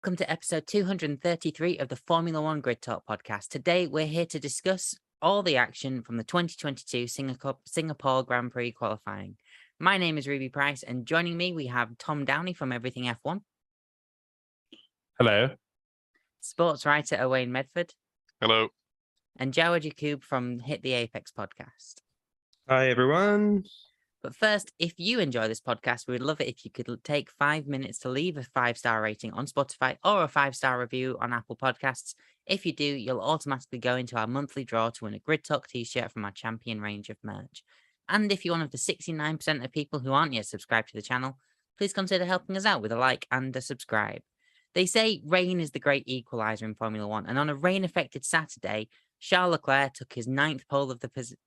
Welcome to episode 233 of the Formula One Grid Talk podcast. Today, we're here to discuss all the action from the 2022 Singapore Grand Prix qualifying. My name is Ruby Price, and joining me, we have Tom Downey from Everything F1. Hello. Sports writer Owain Medford. Hello. And Jawad Yaqub from Hit the Apex podcast. Hi, everyone. But first, if you enjoy this podcast, we would love it if you could take 5 minutes to leave a 5-star rating on Spotify or a 5-star review on Apple Podcasts. If you do, you'll automatically go into our monthly draw to win a Grid Talk t-shirt from our champion range of merch. And if you're one of the 69% of people who aren't yet subscribed to the channel, please consider helping us out with a like and a subscribe. They say rain is the great equalizer in Formula One, and on a rain-affected Saturday, Charles Leclerc took his 9th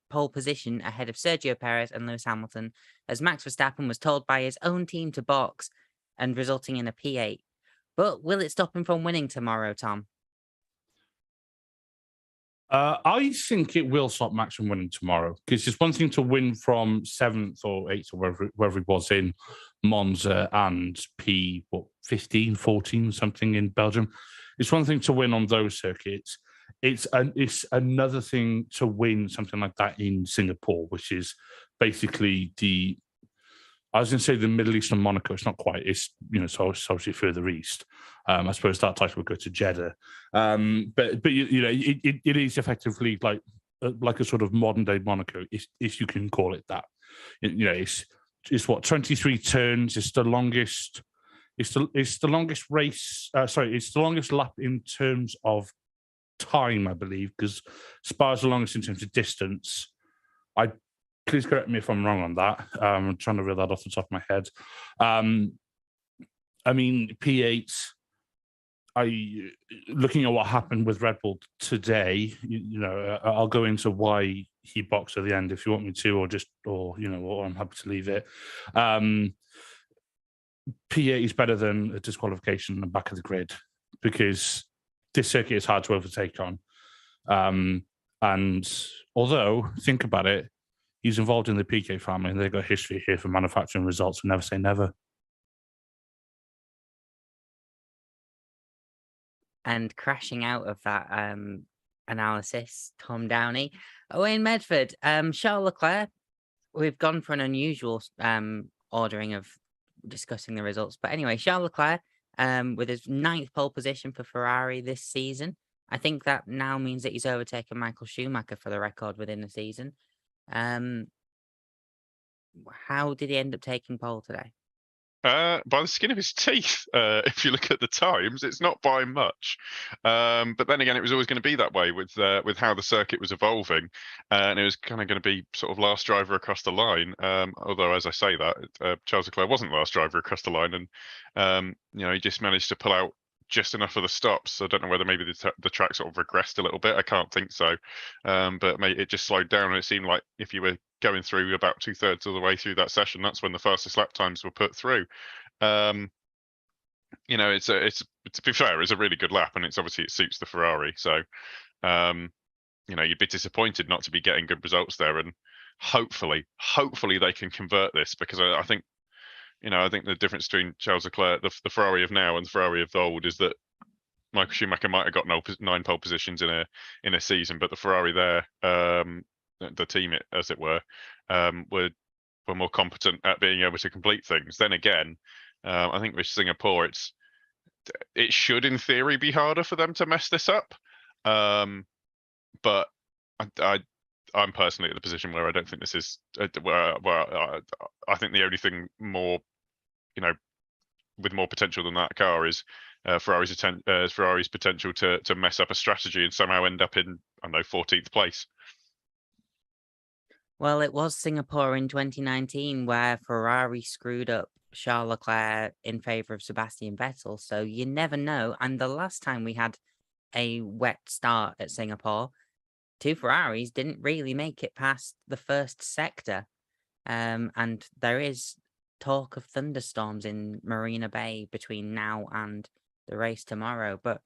pole position ahead of Sergio Perez and Lewis Hamilton, as Max Verstappen was told by his own team to box, and resulting in a P8. But will it stop him from winning tomorrow, Tom? I think it will stop Max from winning tomorrow, because it's one thing to win from 7th or 8th or wherever it was in Monza and P15, 14, something in Belgium. It's one thing to win on those circuits. It's another thing to win something like that in Singapore, which is basically I was going to say the Middle East and Monaco. It's not quite. It's, so it's obviously further east. I suppose that title would go to Jeddah. But it is effectively like a sort of modern day Monaco, if you can call it that. It's what, 23 turns. It's the longest. It's the longest race. It's the longest lap in terms of time, I believe, because Spa's the longest in terms of distance. Please correct me if I'm wrong on that. I'm trying to reel that off the top of my head. P8. Looking at what happened with Red Bull today, I'll go into why he boxed at the end if you want me to, or I'm happy to leave it. P8 is better than a disqualification in the back of the grid, because this circuit is hard to overtake on. And although, think about it, he's involved in the PK family, and they've got history here for manufacturing results, and never say never. And crashing out of that analysis, Tom Downey, Owain Medford, Charles Leclerc. We've gone for an unusual ordering of discussing the results. But anyway, Charles Leclerc, with his 9th pole position for Ferrari this season. I think that now means that he's overtaken Michael Schumacher for the record within the season. How did he end up taking pole today? By the skin of his teeth, if you look at the times, it's not by much. But then again, it was always going to be that way with how the circuit was evolving, and it was kind of going to be sort of last driver across the line. Although, as I say that, Charles Leclerc wasn't last driver across the line, and he just managed to pull out just enough of the stops. So I don't know whether maybe the track sort of regressed a little bit. I can't think so. But it just slowed down, and it seemed like if you were going through about 2/3 of the way through that session, that's when the fastest lap times were put through. It's to be fair, it's a really good lap, and it suits the Ferrari. So, you'd be disappointed not to be getting good results there, and hopefully they can convert this, because I think the difference between Charles Leclerc, the Ferrari of now, and the Ferrari of the old, is that Michael Schumacher might have got 9 pole positions in a season, but the Ferrari there, the team, as it were more competent at being able to complete things. Then again, I think with Singapore, it should in theory be harder for them to mess this up. But I'm personally at the position where I don't think this is where I think the only thing more, with more potential than that car is Ferrari's potential to mess up a strategy and somehow end up in, 14th place. Well, it was Singapore in 2019 where Ferrari screwed up Charles Leclerc in favour of Sebastian Vettel, so you never know. And the last time we had a wet start at Singapore, 2 Ferraris didn't really make it past the first sector. And there is talk of thunderstorms in Marina Bay between now and the race tomorrow. But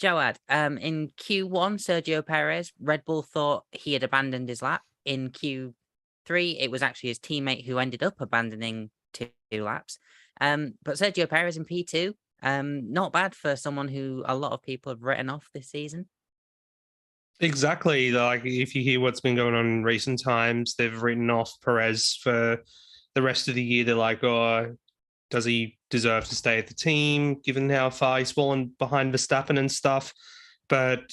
Jawad, in Q1, Sergio Perez, Red Bull thought he had abandoned his lap. In Q3, it was actually his teammate who ended up abandoning 2 laps. But Sergio Perez in P2 Not bad for someone who a lot of people have written off this season. Exactly. Like, if you hear what's been going on in recent times, they've written off Perez for the rest of the year. They're like, oh, does he deserve to stay at the team, given how far he's fallen behind Verstappen and stuff? But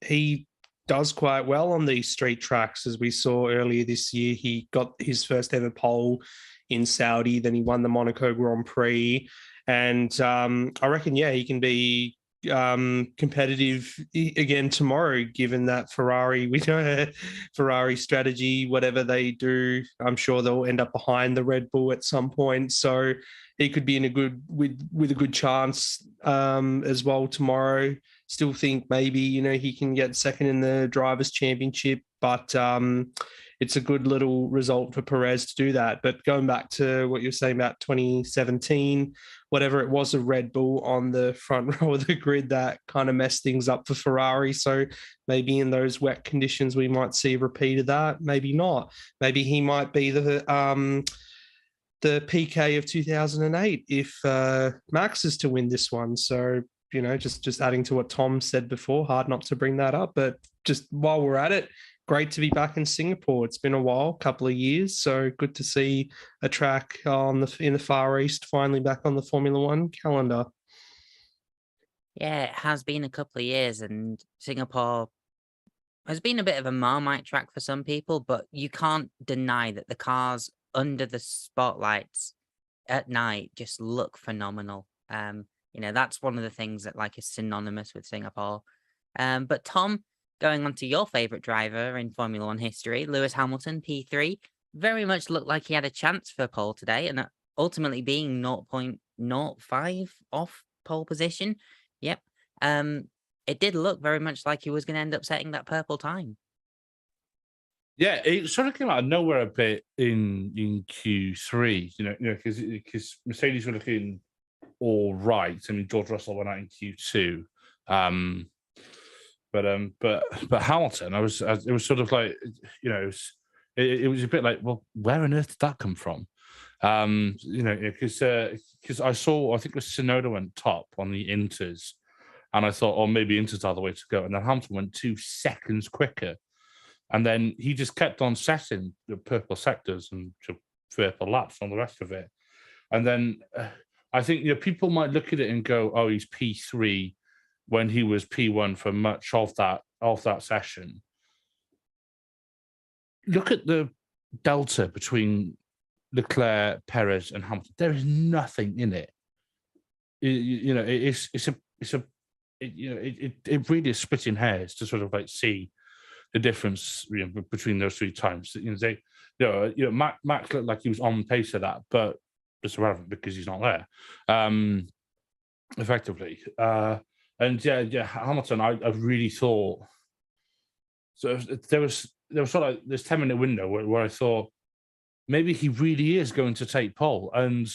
he does quite well on these street tracks, as we saw earlier this year. He got his first ever pole in Saudi, then he won the Monaco Grand Prix. And I reckon, yeah, he can be competitive again tomorrow, given that Ferrari, we know Ferrari strategy, whatever they do, I'm sure they'll end up behind the Red Bull at some point. So he could be in a good with a good chance as well tomorrow. Still think maybe, he can get second in the Drivers' Championship, but it's a good little result for Perez to do that. But going back to what you were saying about 2017, whatever it was, a Red Bull on the front row of the grid that kind of messed things up for Ferrari. So maybe in those wet conditions, we might see a repeat of that. Maybe not. Maybe he might be the PK of 2008 if Max is to win this one. So, just adding to what Tom said before, hard not to bring that up. But just while we're at it, great to be back in Singapore. It's been a while, couple of years. So good to see a track in the Far East finally back on the Formula One calendar. Yeah, it has been a couple of years, and Singapore has been a bit of a Marmite track for some people, but you can't deny that the cars under the spotlights at night just look phenomenal. That's one of the things that is synonymous with Singapore. But Tom, going on to your favourite driver in Formula One history, Lewis Hamilton, P3, very much looked like he had a chance for pole today, and ultimately being 0.05 off pole position. Yep. It did look very much like he was going to end up setting that purple time. Yeah, it sort of came out of nowhere a bit in Q3, because Mercedes were looking all right. I mean, George Russell went out in Q2, but Hamilton, it was sort of like, it was a bit like, well, where on earth did that come from? Because I think it was Tsunoda went top on the Inters, and I thought, oh, maybe Inters are the way to go, and then Hamilton went 2 seconds quicker. And then he just kept on setting the purple sectors and purple laps on the rest of it. And then I think people might look at it and go, "Oh, he's P3," when he was P1 for much of that session. Look at the delta between Leclerc, Perez, and Hamilton. There is nothing in it. It really is splitting hairs to sort of see the difference between those 3 times. Max looked like he was on pace for that, but it's irrelevant because he's not there, effectively. Hamilton, I really thought. So there was sort of this 10-minute window where I thought maybe he really is going to take pole, and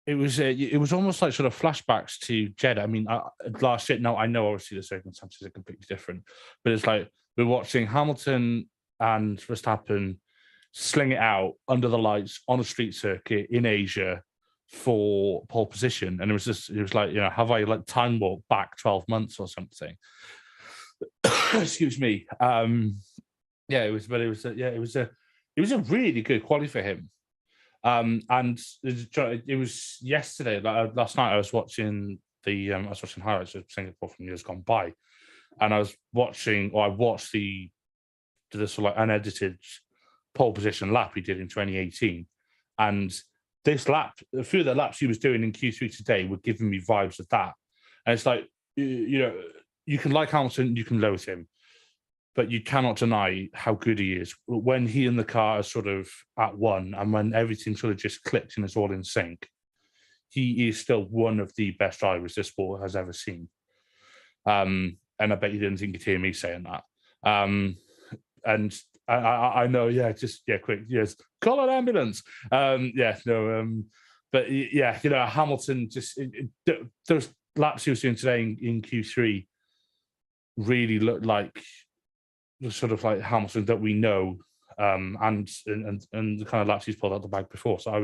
it was almost like sort of flashbacks to Jeddah. I mean, last year. Now I know obviously the circumstances are completely different, but it's like we're watching Hamilton and Verstappen sling it out under the lights on a street circuit in Asia for pole position, and it was like, have I time walked back 12 months or something? Excuse me. It was a really good quality for him. And it was yesterday, last night, I was watching highlights of Singapore from years gone by, and I watched the sort of unedited pole position lap he did in 2018, and this lap, a few of the laps he was doing in Q3 today were giving me vibes of that. And it's like, you can like Hamilton, you can loathe him, but you cannot deny how good he is. When he and the car are sort of at one, and when everything sort of just clicks and is all in sync, he is still one of the best drivers this sport has ever seen. And I bet you didn't think you'd hear me saying that. And I know, quick, yes, call an ambulance. But Hamilton those laps he was doing today in Q3 really looked like the sort of like Hamilton that we know, and the kind of laps he's pulled out the bag before. So I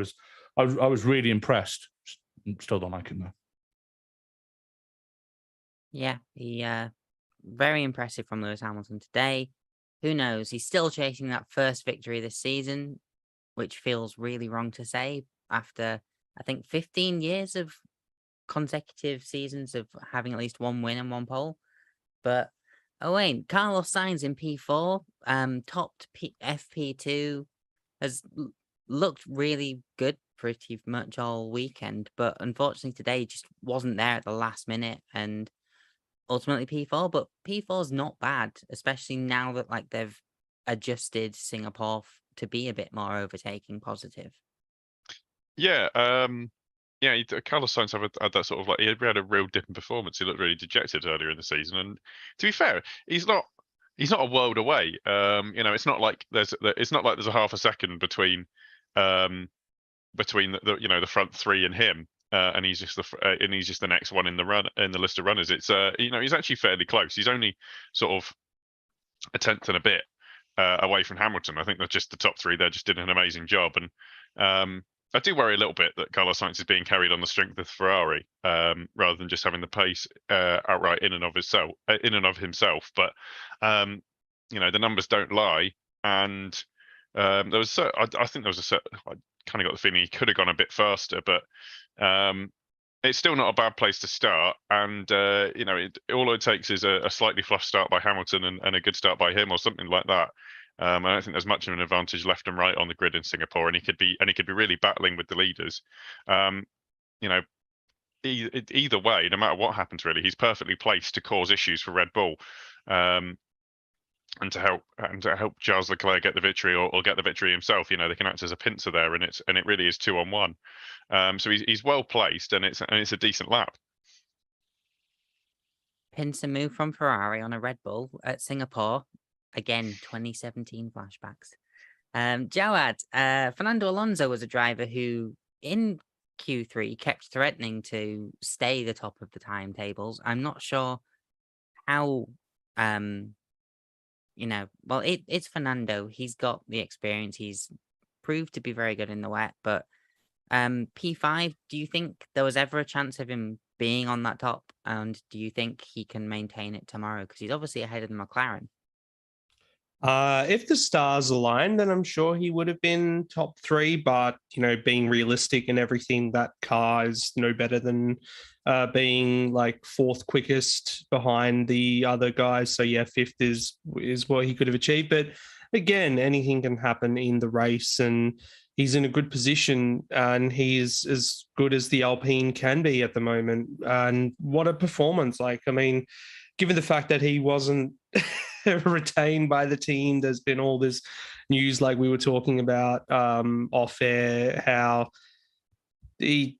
was really impressed Still don't like it though. Yeah, he very impressive from Lewis Hamilton today. Who knows? He's still chasing that first victory this season, which feels really wrong to say after, I think, 15 years of consecutive seasons of having at least one win and one pole. But Owain, Carlos Sainz in P4, topped FP2, has looked really good pretty much all weekend, but unfortunately today he just wasn't there at the last minute and ultimately P4. But P4 is not bad, especially now that like they've adjusted Singapore to be a bit more overtaking positive. Yeah, Carlos Sainz had that sort of like he had a real dip in performance. He looked really dejected earlier in the season, and to be fair, he's not a world away. It's not like there's a half a second between the front three and him, and he's just the next one in the list of runners. It's he's actually fairly close. He's only sort of a tenth and a bit away from Hamilton. I think they're just the top three. They just did an amazing job, and I do worry a little bit that Carlos Sainz is being carried on the strength of Ferrari rather than just having the pace outright in and of himself. But the numbers don't lie, and I think there was I kind of got the feeling he could have gone a bit faster, but it's still not a bad place to start. And all it takes is a slightly fluff start by Hamilton and a good start by him or something like that. I don't think there's much of an advantage left and right on the grid in Singapore, and he could be really battling with the leaders. Either way, no matter what happens, really, he's perfectly placed to cause issues for Red Bull, and to help Charles Leclerc get the victory or get the victory himself. They can act as a pincer there, and it really is 2-on-1. So he's well placed, and it's a decent lap. Pincer move from Ferrari on a Red Bull at Singapore. Again, 2017 flashbacks. Jawad, Fernando Alonso was a driver who in Q3 kept threatening to stay the top of the timetables. I'm not sure how, it's Fernando. He's got the experience. He's proved to be very good in the wet, but P5, do you think there was ever a chance of him being on that top? And do you think he can maintain it tomorrow? Because he's obviously ahead of the McLaren. If the stars aligned, then I'm sure he would have been top three. But, being realistic and everything, that car is no better than being like fourth quickest behind the other guys. So, yeah, fifth is what he could have achieved. But again, anything can happen in the race, and he's in a good position, and he is as good as the Alpine can be at the moment. And what a performance. Given the fact that he wasn't retained by the team, there's been all this news like we were talking about off air, how he's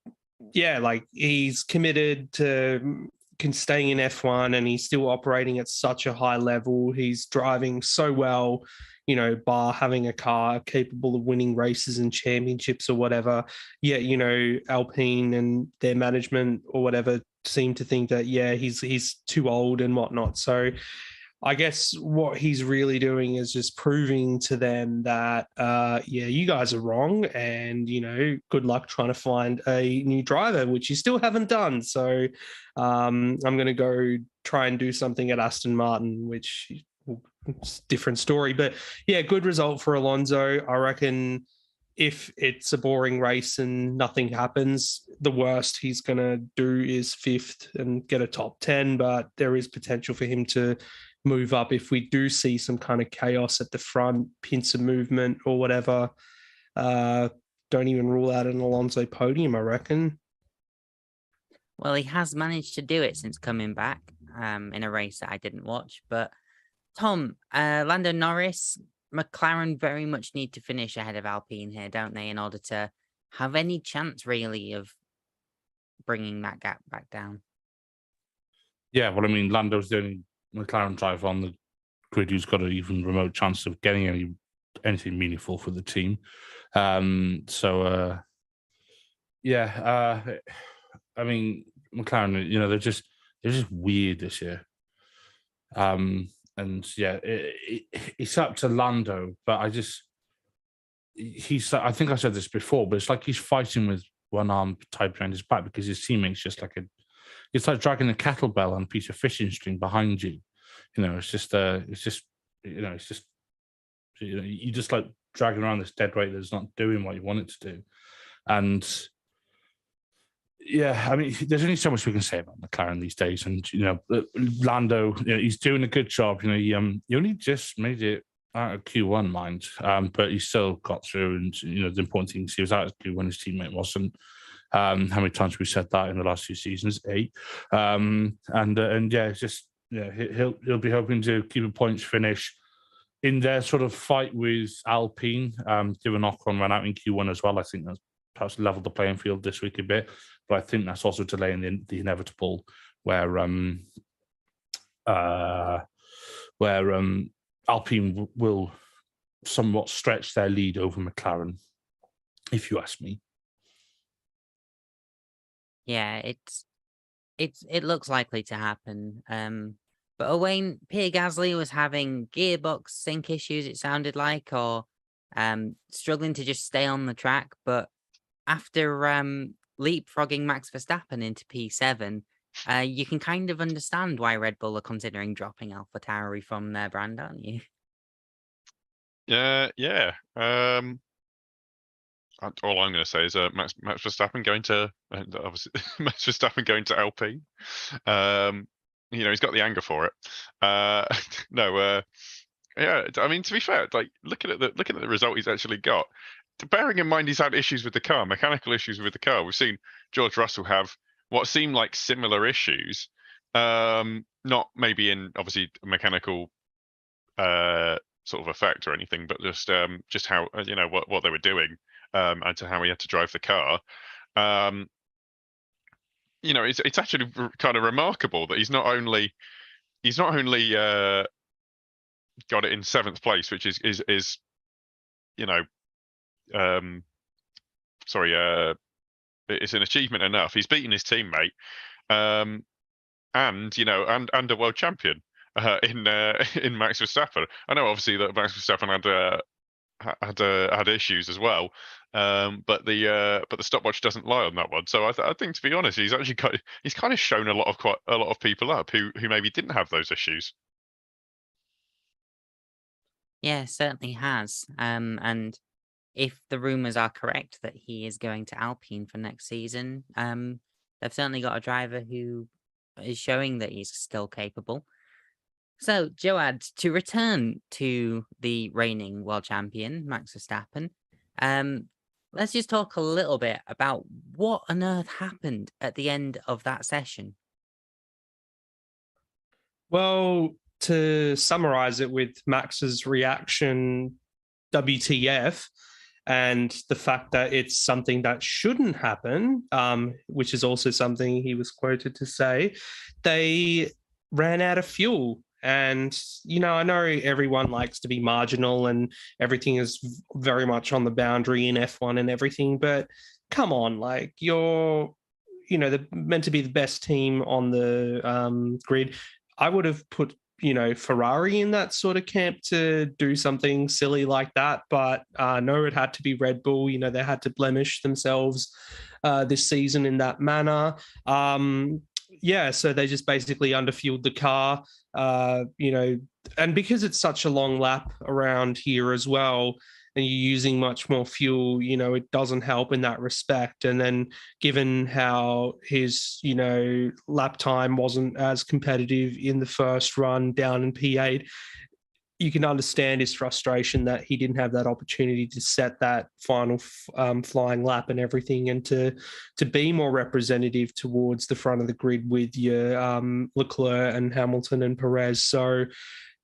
committed to staying in F1, and he's still operating at such a high level. He's driving so well, bar having a car capable of winning races and championships or whatever. Yet, Alpine and their management or whatever seem to think that, he's too old and whatnot. So I guess what he's really doing is just proving to them that, you guys are wrong, and, good luck trying to find a new driver, which you still haven't done. So I'm going to go try and do something at Aston Martin, which is a different story. But, good result for Alonso. I reckon if it's a boring race and nothing happens, the worst he's going to do is fifth and get a top 10, but there is potential for him to move up if we do see some kind of chaos at the front, pincer movement or whatever. Don't even rule out an Alonso podium, I reckon. Well, he has managed to do it since coming back in a race that I didn't watch. But Tom, Lando Norris, McLaren very much need to finish ahead of Alpine here, don't they, in order to have any chance really of bringing that gap back down? Yeah, well, Lando's the only McLaren driver on the grid who's got an even remote chance of getting anything meaningful for the team. McLaren, they're just weird this year. It's up to Lando, but I think I said this before, but it's like he's fighting with one arm tied behind his back because his teammate's just like it's like dragging a kettlebell on a piece of fishing string behind you. It's just you just like dragging around this dead weight that's not doing what you want it to do. And yeah, I mean, there's only so much we can say about McLaren these days. And, Lando, he's doing a good job. He only just made it out of Q1, mind, but he still got through. And, the important thing is he was out of Q1, his teammate wasn't. How many times we said that in the last 2 seasons? 8. And yeah, it's just, he'll be hoping to keep a points finish in their sort of fight with Alpine. Given Ocon ran out in Q1 as well, I think that's perhaps leveled the playing field this week a bit. But I think that's also delaying the inevitable, where Alpine will somewhat stretch their lead over McLaren, if you ask me. Yeah, it looks likely to happen. But Owain, Pierre Gasly was having gearbox sync issues, it sounded like, or struggling to just stay on the track. But after leapfrogging Max Verstappen into P7, you can kind of understand why Red Bull are considering dropping AlphaTauri from their brand, aren't you? Yeah. All I'm going to say is Max Verstappen going to obviously Max Verstappen going to Alpine. He's got the anger for it. Yeah. I mean, to be fair, like looking at the result he's actually got, bearing in mind he's had issues with the car, mechanical issues with the car. We've seen George Russell have what seem like similar issues, not maybe in obviously mechanical sort of effect or anything, but just how what they were doing, and to how he had to drive the car. It's actually kind of remarkable that he's not only got it in 7th place, which is it's an achievement enough. He's beaten his teammate, and a world champion in Max Verstappen. I know obviously that Max Verstappen had issues as well, but the stopwatch doesn't lie on that one. So I think, to be honest, he's actually kind of shown a lot of people up who maybe didn't have those issues. Yeah, certainly has. And if the rumors are correct that he is going to Alpine for next season, they've certainly got a driver who is showing that he's still capable. So, Jawad, to return to the reigning world champion, Max Verstappen, let's just talk a little bit about what on earth happened at the end of that session. Well, to summarize it with Max's reaction, WTF, and the fact that it's something that shouldn't happen, which is also something he was quoted to say, they ran out of fuel. And, I know everyone likes to be marginal and everything is very much on the boundary in F1 and everything, but come on, like they're meant to be the best team on the grid. I would have put, Ferrari in that sort of camp to do something silly like that. But no, it had to be Red Bull. They had to blemish themselves this season in that manner. So they just basically underfueled the car, and because it's such a long lap around here as well, and you're using much more fuel, it doesn't help in that respect. And then given how his, lap time wasn't as competitive in the first run down in P8, you can understand his frustration that he didn't have that opportunity to set that final flying lap and everything, and to be more representative towards the front of the grid with your Leclerc and Hamilton and Perez. So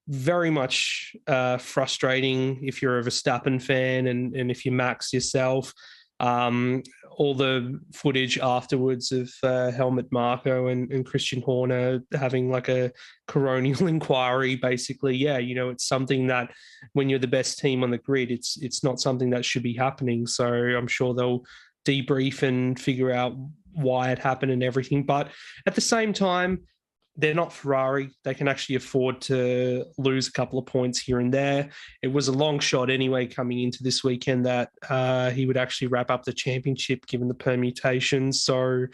very much frustrating if you're a Verstappen fan and if you're Max yourself. All the footage afterwards of Helmut Marko and Christian Horner having like a coronial inquiry, basically. Yeah, it's something that when you're the best team on the grid, it's not something that should be happening. So I'm sure they'll debrief and figure out why it happened and everything. But at the same time, they're not Ferrari. They can actually afford to lose a couple of points here and there. It was a long shot anyway coming into this weekend that he would actually wrap up the championship given the permutations. So,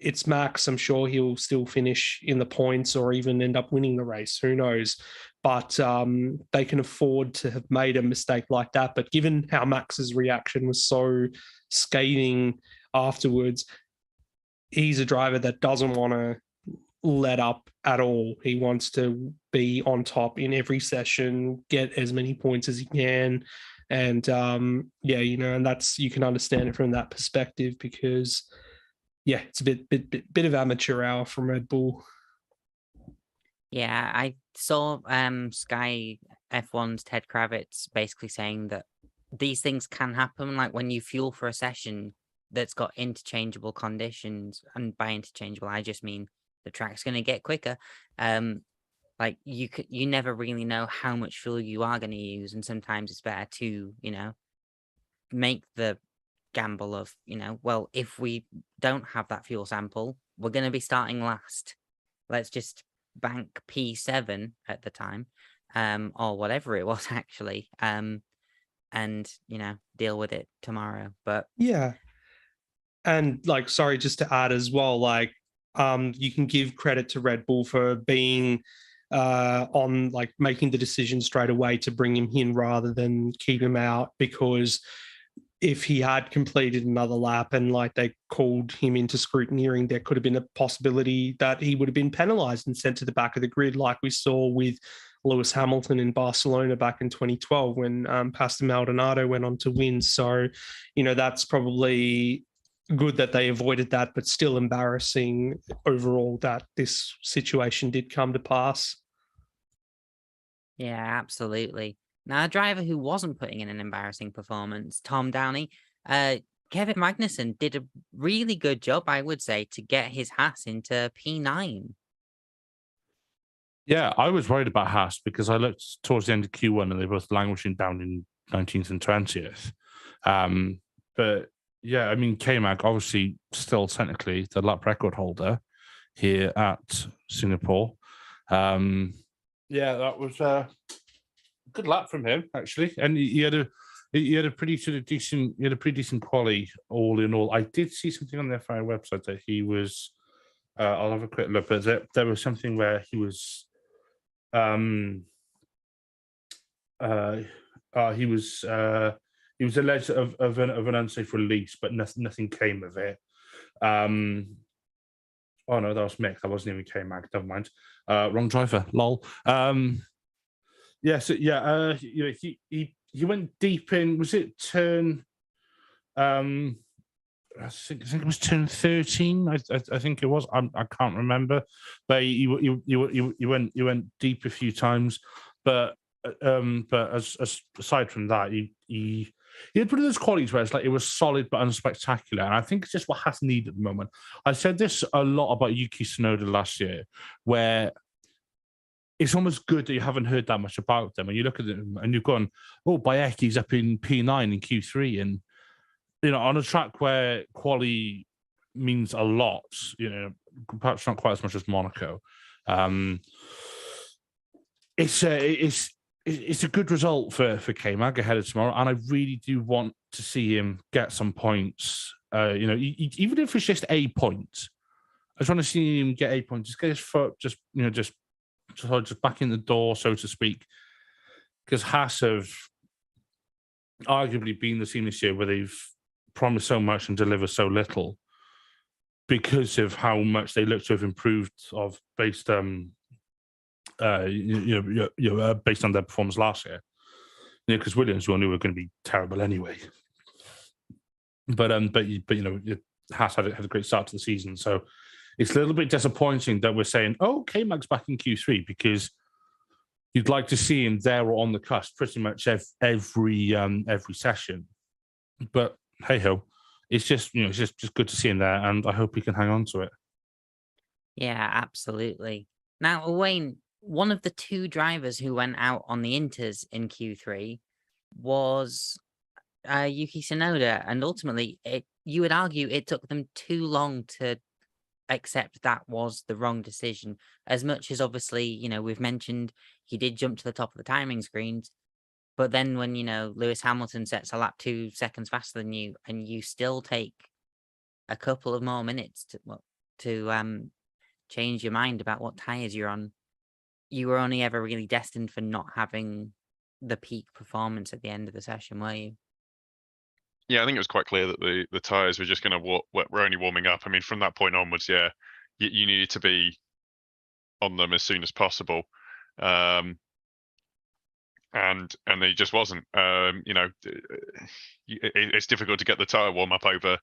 it's Max. I'm sure he'll still finish in the points or even end up winning the race. Who knows? But they can afford to have made a mistake like that. But given how Max's reaction was so scathing afterwards, he's a driver that doesn't want to let up at all. He wants to be on top in every session, get as many points as he can. And and that's, you can understand it from that perspective because, it's a bit of amateur hour from Red Bull. Yeah, I saw Sky F1's Ted Kravitz basically saying that these things can happen, like when you fuel for a session that's got interchangeable conditions, and by interchangeable I just mean the track's going to get quicker. Like you never really know how much fuel you are going to use, and sometimes it's better to make the gamble of well, if we don't have that fuel sample, we're going to be starting last. Let's just bank P7 at the time, or whatever it was actually, and deal with it tomorrow. But yeah, and sorry, just to add as well, you can give credit to Red Bull for being on making the decision straight away to bring him in rather than keep him out, because if he had completed another lap and they called him into scrutineering, there could have been a possibility that he would have been penalised and sent to the back of the grid, like we saw with Lewis Hamilton in Barcelona back in 2012 when Pastor Maldonado went on to win. So, that's probably good that they avoided that, but still embarrassing overall that this situation did come to pass. Yeah, absolutely. Now, a driver who wasn't putting in an embarrassing performance, Tom Downey, Kevin Magnussen did a really good job, I would say, to get his Haas into P9. Yeah, I was worried about Haas because I looked towards the end of Q1 and they were both languishing down in 19th and 20th. But yeah, I mean, K-Mag obviously still technically the lap record holder here at Singapore. Yeah, that was a good lap from him actually, and he had a pretty decent quali all in all. I did see something on their Fire website that he was. I'll have a quick look, but there was something where he was. He was alleged of an unsafe release, but nothing came of it. Oh no, that was Mick. That wasn't even K-Mag. Never mind. Wrong driver. Lol. He went deep in. Was it turn? I think it was turn 13. I think it was. I can't remember. But he went deep a few times. But aside from that, he had one of those qualities where it was solid but unspectacular, and I think it's just what Haas need at the moment. I said this a lot about Yuki Tsunoda last year, where it's almost good that you haven't heard that much about them, and you look at them and you've gone, oh, Bayeki's up in P9 in Q3, and on a track where quali means a lot, perhaps not quite as much as Monaco. It's a good result for K-Mag ahead of tomorrow, and I really do want to see him get some points. Even if it's just a point, I just want to see him get a point. Just get his foot, just back in the door, so to speak. Because Haas have arguably been the team this year where they've promised so much and deliver so little because of how much they look to have improved based on their performance last year. Because Williams, we all knew were going to be terrible anyway. But Haas had a great start to the season, so it's a little bit disappointing that we're saying, "Oh, K-Mag's back in Q3," because you'd like to see him there or on the cusp pretty much every session. But hey ho, it's just just good to see him there, and I hope he can hang on to it. Yeah, absolutely. Now, Owain, one of the two drivers who went out on the Inters in Q3 was Yuki Tsunoda, and ultimately, you would argue it took them too long to accept that was the wrong decision. As much as obviously, we've mentioned he did jump to the top of the timing screens, but then when, Lewis Hamilton sets a lap 2 seconds faster than you, and you still take a couple of more minutes to change your mind about what tyres you're on, you were only ever really destined for not having the peak performance at the end of the session, were you? Yeah, I think it was quite clear that the tyres were just going to were only warming up. I mean, from that point onwards, yeah, you needed to be on them as soon as possible, and they just wasn't. It's difficult to get the tyre warm up over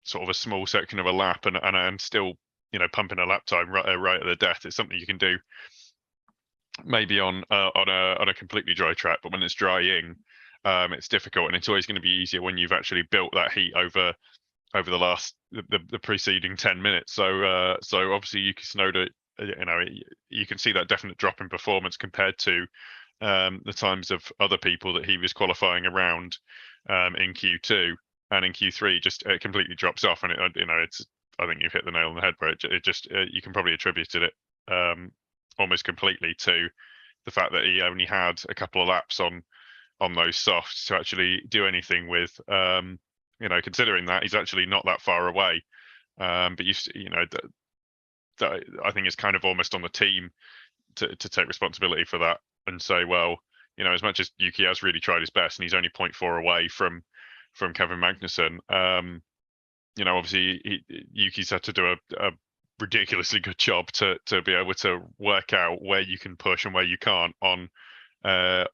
sort of a small section of a lap, and still pumping a lap time right at the death. It's something you can do maybe on a completely dry track, but when it's drying, it's difficult, and it's always going to be easier when you've actually built that heat over the preceding 10 minutes. So obviously Yuki Tsunoda, you can see that definite drop in performance compared to the times of other people that he was qualifying around in Q2 and in Q3. Just it completely drops off, and it's I think you've hit the nail on the head where it just you can probably attribute it almost completely to the fact that he only had a couple of laps on those softs to actually do anything with. Considering that he's actually not that far away, but I think it's kind of almost on the team to take responsibility for that and say, well, as much as Yuki has really tried his best and he's only 0.4 away from Kevin Magnussen, obviously Yuki's had to do a ridiculously good job to be able to work out where you can push and where you can't on a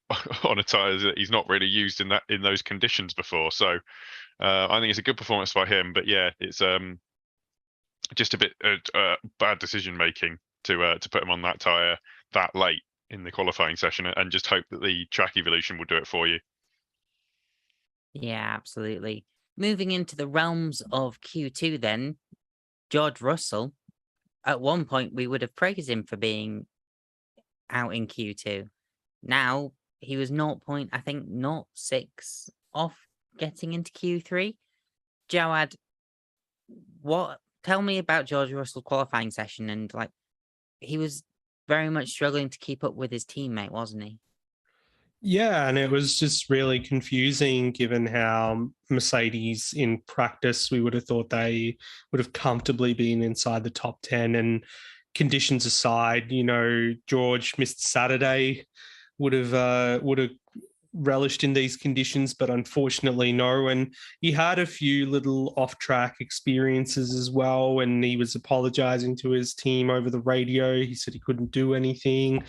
tyre that he's not really used in those conditions before. So I think it's a good performance by him, but yeah, it's just a bit bad decision making to put him on that tyre that late in the qualifying session, and just hope that the track evolution will do it for you. Yeah, absolutely. Moving into the realms of Q2 then, George Russell, at one point we would have praised him for being out in Q2. Now he was 0.06 off getting into Q3. Jawad, tell me about George Russell's qualifying session, and he was very much struggling to keep up with his teammate, wasn't he? Yeah, and it was just really confusing given how Mercedes in practice, we would have thought they would have comfortably been inside the top 10, and conditions aside, George missed Saturday, would have relished in these conditions, but unfortunately no. And he had a few little off-track experiences as well, and he was apologizing to his team over the radio. He said he couldn't do anything.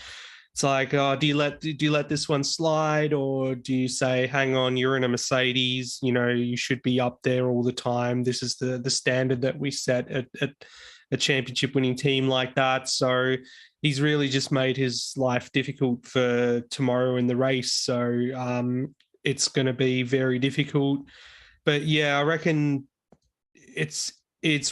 It's like, do you let this one slide, or do you say, hang on, you're in a Mercedes, you should be up there all the time. This is the standard that we set at a championship winning team like that. So he's really just made his life difficult for tomorrow in the race. So it's going to be very difficult. But yeah, I reckon it's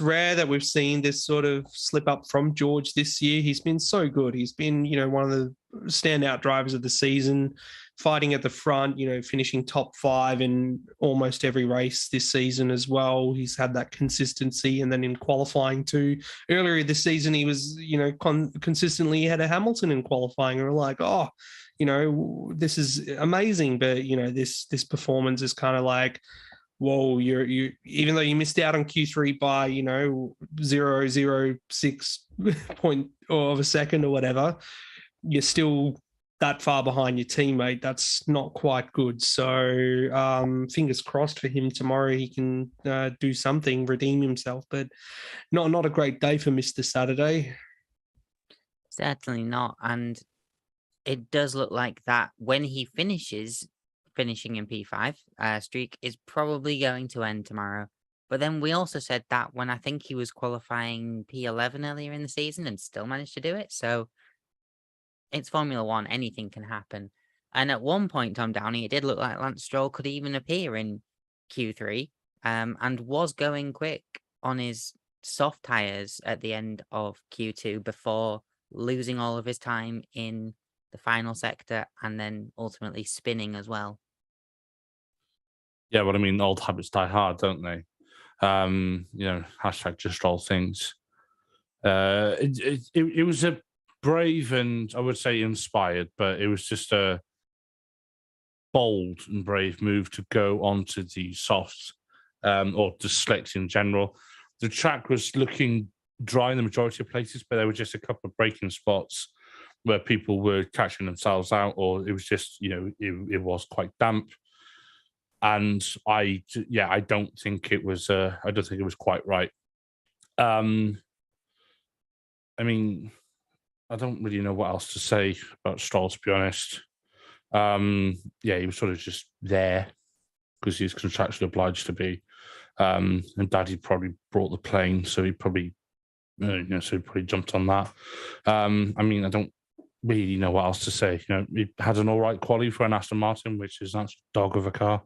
rare that we've seen this sort of slip up from George this year. He's been so good. He's been, one of the standout drivers of the season, fighting at the front, finishing top 5 in almost every race this season as well. He's had that consistency. And then in qualifying too, earlier this season, he was, consistently ahead of Hamilton in qualifying. And we're like, oh, this is amazing. But, this performance is kind of like, whoa, you even though you missed out on Q3 by 0.006 point of a second or whatever, you're still that far behind your teammate. That's not quite good. So fingers crossed for him tomorrow. He can do something, redeem himself, but not a great day for Mr. Saturday. Certainly not. And it does look like that when he finishing in P5 streak is probably going to end tomorrow. But then we also said that when I think he was qualifying P11 earlier in the season and still managed to do it. So it's Formula One, anything can happen. And at one point, Tom Downey, it did look like Lance Stroll could even appear in Q3 and was going quick on his soft tyres at the end of Q2 before losing all of his time in the final sector and then ultimately spinning as well. Yeah, but I mean, old habits die hard, don't they? Hashtag just all things. It was a brave and I would say inspired, but it was just a bold and brave move to go onto the softs or the slicks in general. The track was looking dry in the majority of places, but there were just a couple of braking spots where people were catching themselves out, or it was just, it was quite damp. And I don't think it was quite right. I mean, I don't really know what else to say about Stroll, to be honest. He was sort of just there because he's contractually obliged to be. And Daddy probably brought the plane, so he probably, jumped on that. I don't really know what else to say. He had an all right quality for an Aston Martin, which is not a dog of a car.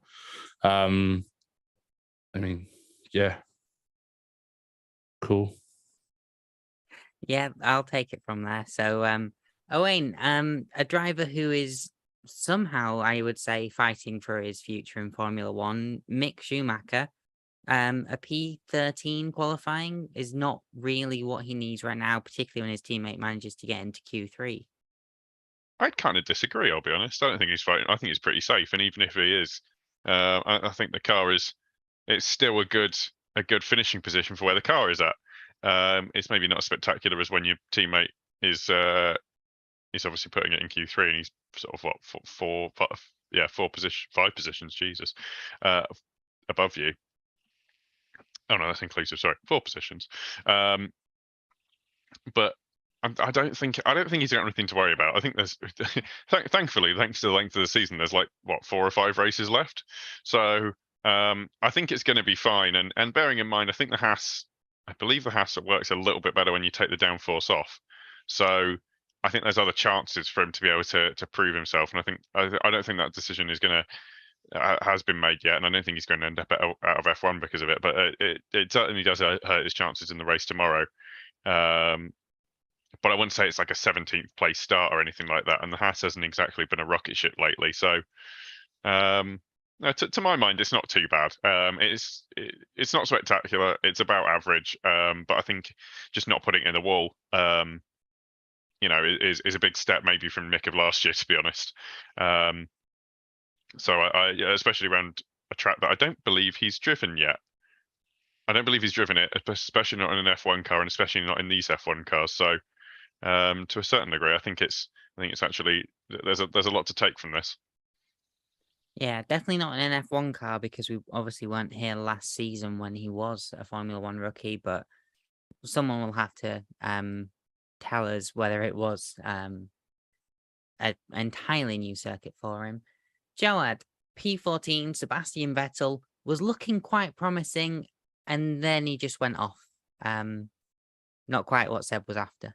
Cool. Yeah, I'll take it from there. So, Owain, a driver who is somehow, I would say, fighting for his future in Formula One, Mick Schumacher, a P13 qualifying is not really what he needs right now, particularly when his teammate manages to get into Q3. I'd kind of disagree, I'll be honest. I don't think he's fighting. I think he's pretty safe, and even if he is, I think the car it's still a good finishing position for where the car is at. It's maybe not as spectacular as when your teammate is obviously putting it in Q3 and he's sort of five positions, Jesus, above you. Oh no, that's inclusive. Sorry, 4 positions. But I don't think he's got anything to worry about. I think there's, thankfully, thanks to the length of the season, there's 4 or 5 races left. So I think it's going to be fine. And bearing in mind, I believe the Haas works a little bit better when you take the downforce off. So I think there's other chances for him to be able to prove himself. And I don't think that decision is going to has been made yet, and I don't think he's going to end up out of F1 because of it. But it certainly does hurt his chances in the race tomorrow. But I wouldn't say it's like a 17th place start or anything like that. And the Haas hasn't exactly been a rocket ship lately. So to my mind, it's not too bad. It's not spectacular. It's about average. But I think just not putting it in the wall, is a big step maybe from Mick of last year, to be honest. So I especially around a track that I don't believe he's driven yet. I don't believe he's driven it, especially not in an F1 car, and especially not in these F1 cars. So to a certain degree, I think it's actually there's a lot to take from this. Yeah, definitely not in an F1 car because we obviously weren't here last season when he was a Formula One rookie, but someone will have to tell us whether it was an entirely new circuit for him. Jawad, P14, Sebastian Vettel was looking quite promising, and then he just went off. Not quite what Seb was after.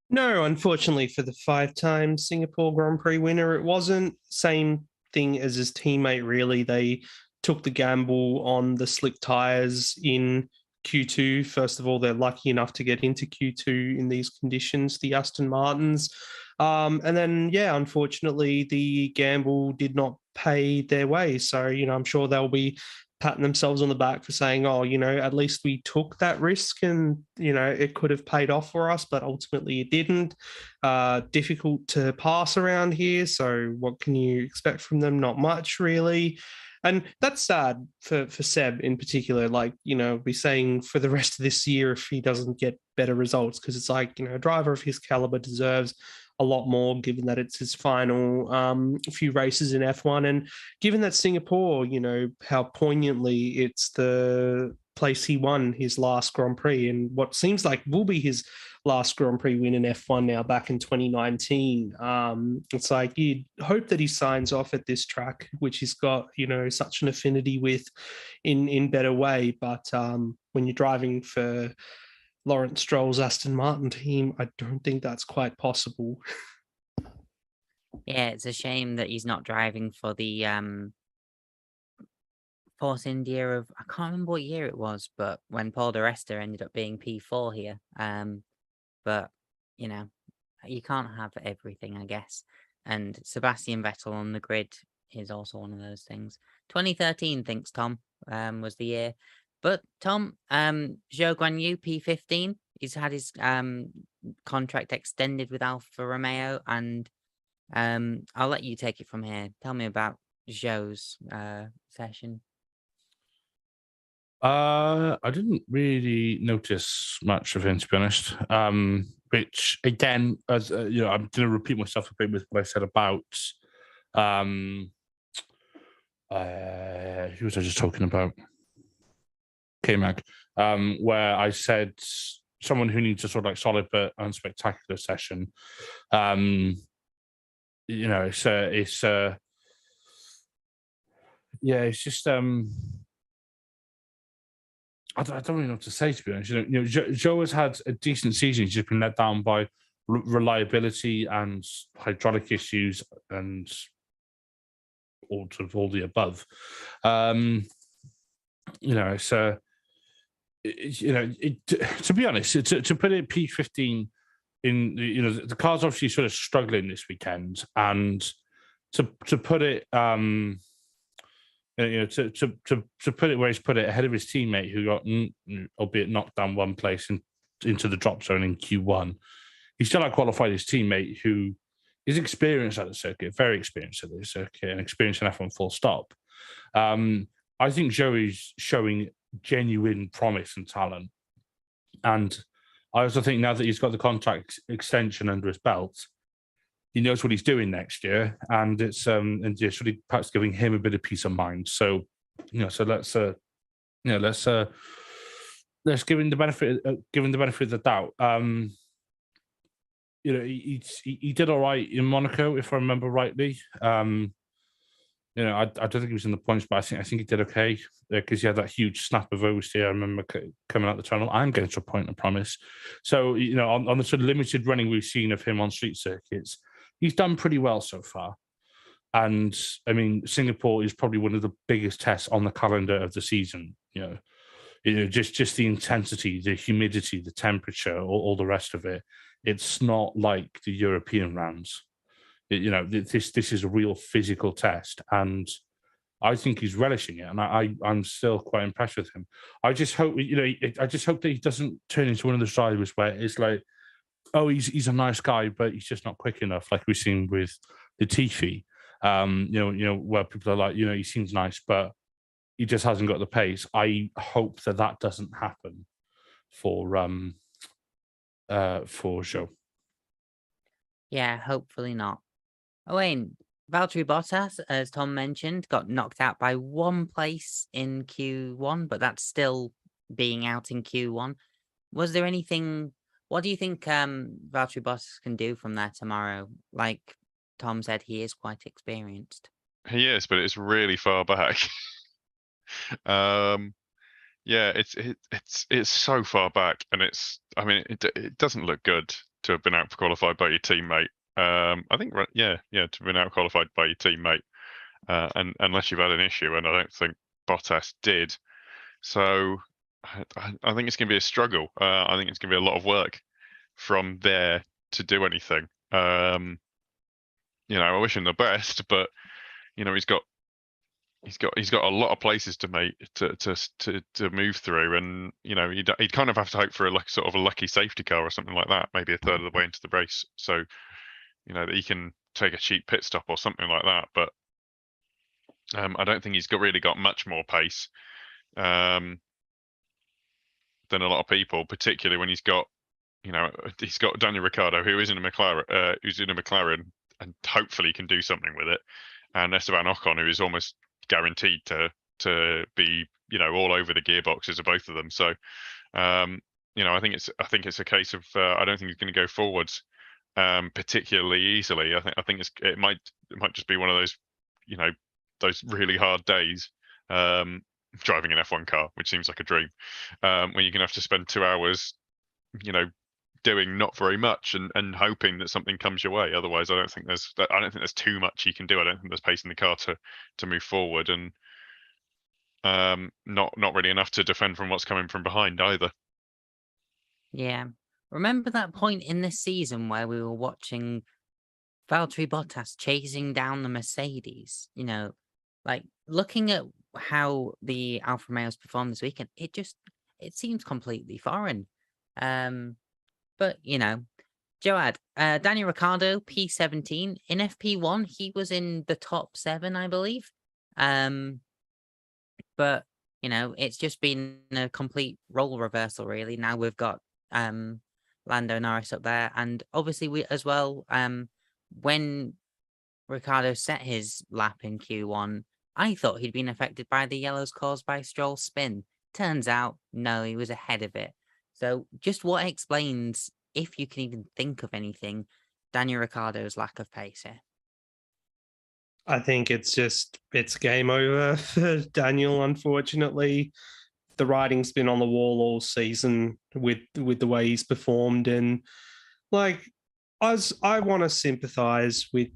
No, unfortunately for the 5-time Singapore Grand Prix winner, it wasn't. Same thing as his teammate, really. They took the gamble on the slick tyres in Q2. First of all, they're lucky enough to get into Q2 in these conditions, the Aston Martins. And then, unfortunately, the gamble did not pay their way. So, I'm sure they'll be patting themselves on the back for saying, at least we took that risk and, it could have paid off for us, but ultimately it didn't. Difficult to pass around here. So what can you expect from them? Not much, really. And that's sad for Seb in particular. Be saying for the rest of this year if he doesn't get better results, because it's a driver of his caliber deserves a lot more, given that it's his final few races in F1. And given that Singapore, how poignantly it's the place he won his last Grand Prix and what seems like will be his last Grand Prix win in F1 now back in 2019. It's you'd hope that he signs off at this track, which he's got, such an affinity with in better way. But when you're driving for Lawrence Stroll's Aston Martin team, I don't think that's quite possible. Yeah, it's a shame that he's not driving for the Force India of, I can't remember what year it was, but when Paul di Resta ended up being P4 here. But, you can't have everything, I guess. And Sebastian Vettel on the grid is also one of those things. 2013, thinks Tom, was the year. But Tom, Zhou Guanyu, P15, he's had his contract extended with Alfa Romeo, and I'll let you take it from here. Tell me about Zhou's session. I didn't really notice much of him, to be honest. Which again, as I'm going to repeat myself a bit with what I said about who was I just talking about? K-Mag, where I said someone who needs a sort of like solid but unspectacular session. It's just I don't really know what to say, to be honest. Zhou has had a decent season. He's just been let down by reliability and hydraulic issues and all the above. To be honest, to put it P15 in, the car's obviously sort of struggling this weekend, and to put it, to put it where he's put it, ahead of his teammate who got, albeit knocked down one place into the drop zone in Q1, he still outqualified his teammate who is experienced at the circuit, very experienced at the circuit, and experienced in F1 full stop. I think Zhou is showing genuine promise and talent, and I also think now that he's got the contract extension under his belt, he knows what he's doing next year, and it's and just really perhaps giving him a bit of peace of mind. So let's give him the benefit of the doubt. He did all right in Monaco, if I remember rightly. I don't think he was in the points, but I think he did okay because he had that huge snap of oversteer. I remember coming out the tunnel. I'm getting to a point, I promise. So, on the sort of limited running we've seen of him on street circuits, he's done pretty well so far. And I mean, Singapore is probably one of the biggest tests on the calendar of the season. Just the intensity, the humidity, the temperature, all the rest of it. It's not like the European rounds. This is a real physical test, and I think he's relishing it, and I'm still quite impressed with him. I just hope that he doesn't turn into one of those drivers where it's like, oh, he's a nice guy, but he's just not quick enough, like we've seen with Latifi. Where people are like, he seems nice, but he just hasn't got the pace. I hope that doesn't happen for Zhou. Yeah, hopefully not. Owain, Valtteri Bottas, as Tom mentioned, got knocked out by one place in Q1, but that's still being out in Q1. Was there anything? What do you think Valtteri Bottas can do from there tomorrow? Like Tom said, he is quite experienced. He is, but it's really far back. It's so far back, and it doesn't look good to have been out qualified by your teammate. I think, to have been out qualified by your teammate, and unless you've had an issue, and I don't think Bottas did. So I think it's going to be a struggle. I think it's going to be a lot of work from there to do anything. I wish him the best, but he's got a lot of places to move through, and he'd kind of have to hope for a lucky safety car or something like that, maybe a third of the way into the race, so that he can take a cheap pit stop or something like that. But I don't think he's really got much more pace than a lot of people, particularly when he's got Daniel Ricciardo, who is in a McLaren, and hopefully can do something with it, and Esteban Ocon, who is almost guaranteed to be all over the gearboxes of both of them. So I think it's a case of I don't think he's going to go forwards particularly easily. I think it might just be one of those those really hard days driving an F1 car, which seems like a dream, when you're gonna have to spend 2 hours doing not very much and hoping that something comes your way. Otherwise, I don't think there's too much you can do. I don't think there's pace in the car to move forward, and not really enough to defend from what's coming from behind either. Yeah. Remember that point in this season where we were watching Valtteri Bottas chasing down the Mercedes? Like looking at how the Alfa Romeos performed this weekend, it seems completely foreign. But Jawad, Daniel Ricciardo, P17 in FP1, he was in the top 7, I believe. But it's just been a complete role reversal, really. Now we've got Lando, Norris up there, and obviously we as well. When Ricciardo set his lap in Q1, I thought he'd been affected by the yellows caused by Stroll's spin. Turns out, no, he was ahead of it. So just what explains, if you can even think of anything, Daniel Ricciardo's lack of pace here? I think it's game over for Daniel, unfortunately. The writing's been on the wall all season with the way he's performed, and I want to sympathize with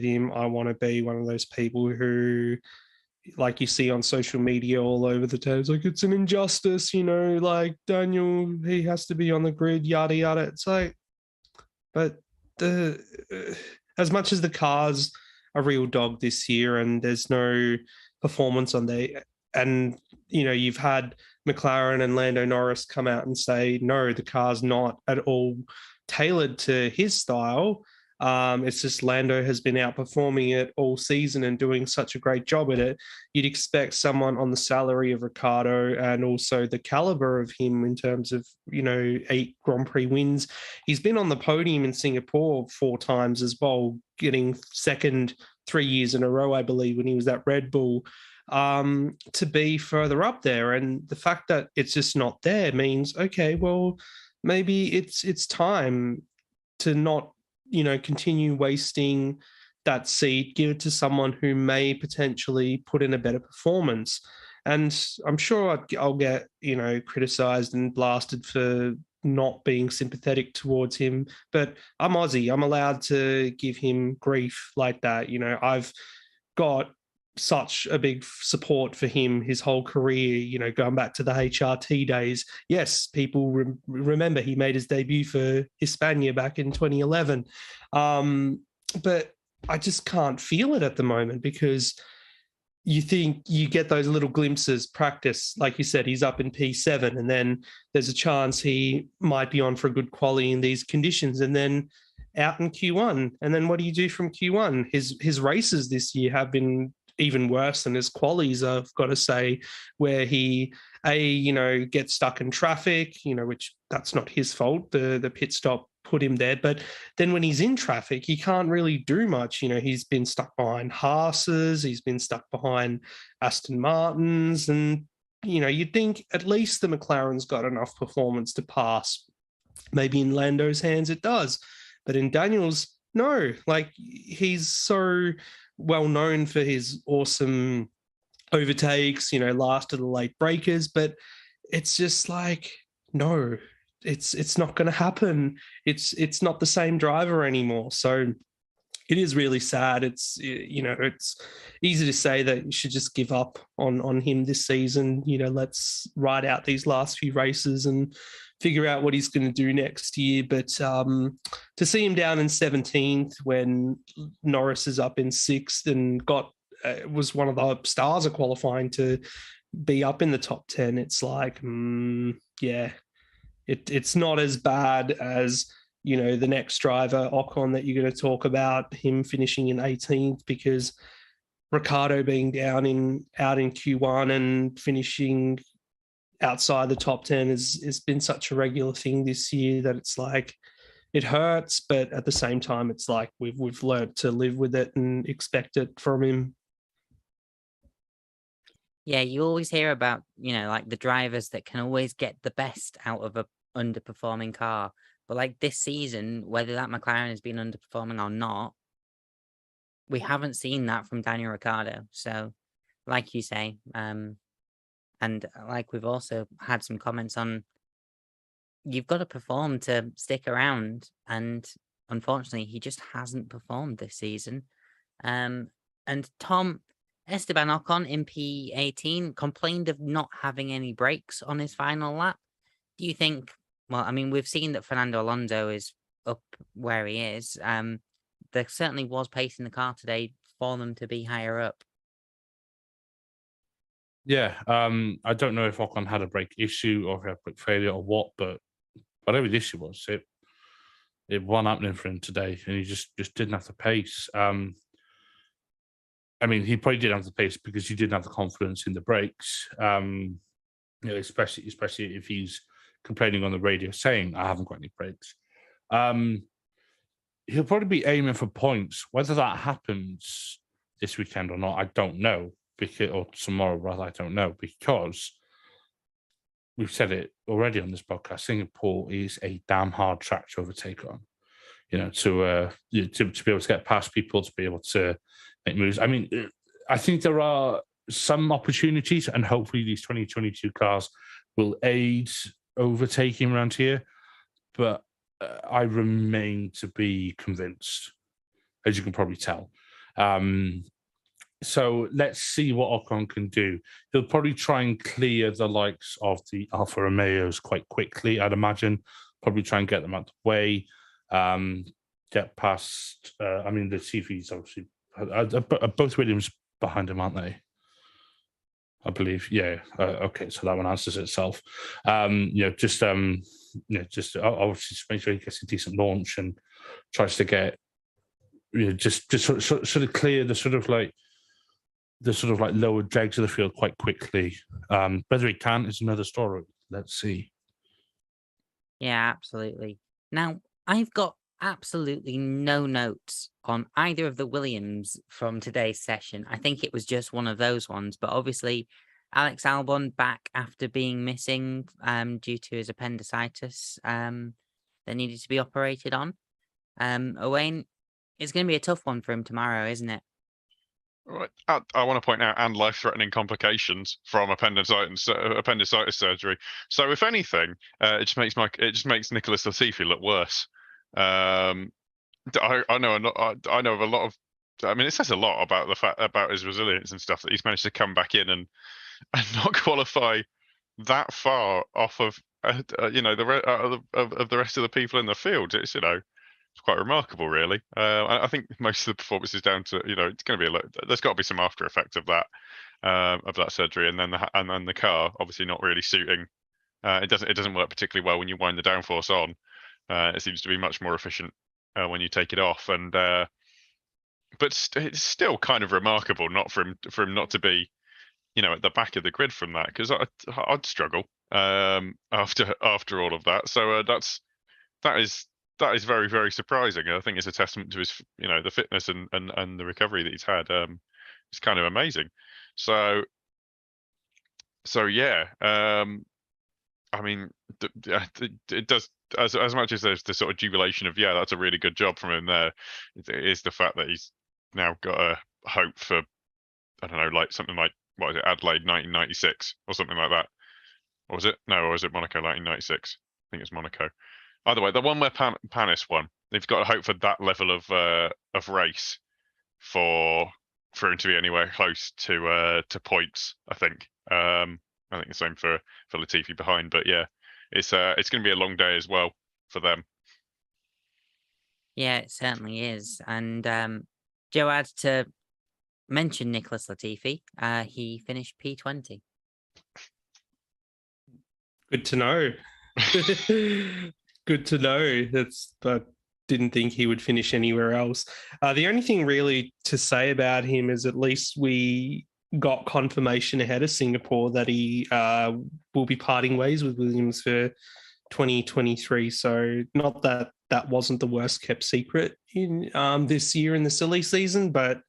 him. I want to be one of those people who, like you see on social media all over the time, it's an injustice, Daniel, he has to be on the grid, yada yada. It's but as much as the car's a real dog this year and there's no performance on there, and you've had McLaren and Lando Norris come out and say, no, the car's not at all tailored to his style. It's just Lando has been outperforming it all season and doing such a great job at it. You'd expect someone on the salary of Ricciardo and also the caliber of him in terms of, 8 Grand Prix wins. He's been on the podium in Singapore 4 times as well, getting second 3 years in a row, I believe, when he was at Red Bull, to be further up there. And the fact that it's just not there means, okay, well, maybe it's time to not, continue wasting that seat, give it to someone who may potentially put in a better performance. And I'm sure I'll get, criticized and blasted for not being sympathetic towards him, but I'm Aussie. I'm allowed to give him grief like that. I've got such a big support for him his whole career, going back to the HRT days. Yes, people remember he made his debut for Hispania back in 2011. But I just can't feel it at the moment, because you think you get those little glimpses, practice, like you said, he's up in P7, and then there's a chance he might be on for a good quality in these conditions, and then out in Q1. And then what do you do from Q1? His races this year have been even worse than his qualies, I've got to say, where he gets stuck in traffic, which that's not his fault. The pit stop put him there. But then when he's in traffic, he can't really do much. He's been stuck behind Haas's, he's been stuck behind Aston Martins, and you'd think at least the McLaren's got enough performance to pass. Maybe in Lando's hands it does, but in Daniel's, no. He's so well known for his awesome overtakes, last of the late breakers, but it's just no, it's not going to happen. It's not the same driver anymore. So it is really sad. It's easy to say that you should just give up on him this season. Let's ride out these last few races and figure out what he's going to do next year. But to see him down in 17th when Norris is up in 6th and was one of the stars of qualifying to be up in the top 10, it's it's not as bad as the next driver, Ocon, that you're going to talk about, him finishing in 18th, because Ricciardo being out in Q1 and finishing outside the top 10 has been such a regular thing this year that it's it hurts, but at the same time, it's we've learned to live with it and expect it from him. Yeah, you always hear about, the drivers that can always get the best out of a underperforming car. But this season, whether that McLaren has been underperforming or not, we haven't seen that from Daniel Ricciardo. So, like you say, and we've also had some comments on, you've got to perform to stick around, and unfortunately, he just hasn't performed this season. And Tom, Esteban Ocon in P18 complained of not having any brakes on his final lap. Do you think? Well, I mean, we've seen that Fernando Alonso is up where he is. There certainly was pace in the car today for them to be higher up. Yeah, I don't know if Ocon had a brake issue or if he had brake failure or what, but whatever the issue was, it wasn't happening for him today, and he just didn't have the pace. I mean, he probably didn't have the pace because he didn't have the confidence in the brakes. Especially if he's complaining on the radio saying, "I haven't got any brakes." He'll probably be aiming for points. Whether that happens this weekend or not, I don't know. Or tomorrow, rather, I don't know, because we've said it already on this podcast. Singapore is a damn hard track to overtake on. To be able to get past people, to be able to make moves. I mean, I think there are some opportunities, and hopefully these 2022 cars will aid overtaking around here. But I remain to be convinced, as you can probably tell. So let's see what Ocon can do. He'll probably try and clear the likes of the Alfa Romeos quite quickly, I'd imagine. Probably try and get them out the way. Get past. The TVs obviously are both Williams behind him, aren't they? I believe. Yeah. Okay. So that one answers itself. Just obviously just make sure he gets a decent launch and tries to get, just sort of clear the sort of like lower dregs of the field quite quickly. Whether he can is another story. Let's see. Yeah, absolutely. Now, I've got absolutely no notes on either of the Williams from today's session. I think it was just one of those ones, but obviously Alex Albon back after being missing due to his appendicitis that needed to be operated on. Owain, it's going to be a tough one for him tomorrow, isn't it? Right. I want to point out and life-threatening complications from appendicitis surgery. So, if anything, it just makes Nicholas Latifi look worse. I know of a lot of. I mean, it says a lot about about his resilience and stuff that he's managed to come back in and not qualify that far off of the rest of the people in the field. It's it's quite remarkable, really. I think most of the performance is down to it's going to be there's got to be some after effect of that surgery, and then the car obviously not really suiting. It doesn't work particularly well when you wind the downforce on. It seems to be much more efficient when you take it off, and but it's still kind of remarkable not for him not to be at the back of the grid from that, because I'd struggle after all of that. So that is very, very surprising. I think it's a testament to his the fitness and the recovery that he's had. It's kind of amazing. So yeah. I mean, it does, as much as there's the sort of jubilation of that's a really good job from him there. It is the fact that he's now got a hope for, I don't know, like something like, what is it, Adelaide 1996 or something like that, or was it Monaco 1996? I think it's Monaco. Either way, the one where Panis won, they've got to hope for that level of race for him to be anywhere close to points. I think. I think the same for Latifi behind, but yeah, it's going to be a long day as well for them. Yeah, it certainly is. And Jawad, to mention Nicholas Latifi, he finished P20. Good to know. Good to know. I didn't think he would finish anywhere else. The only thing really to say about him is at least we got confirmation ahead of Singapore that he will be parting ways with Williams for 2023. So not that wasn't the worst kept secret in this year in the silly season, but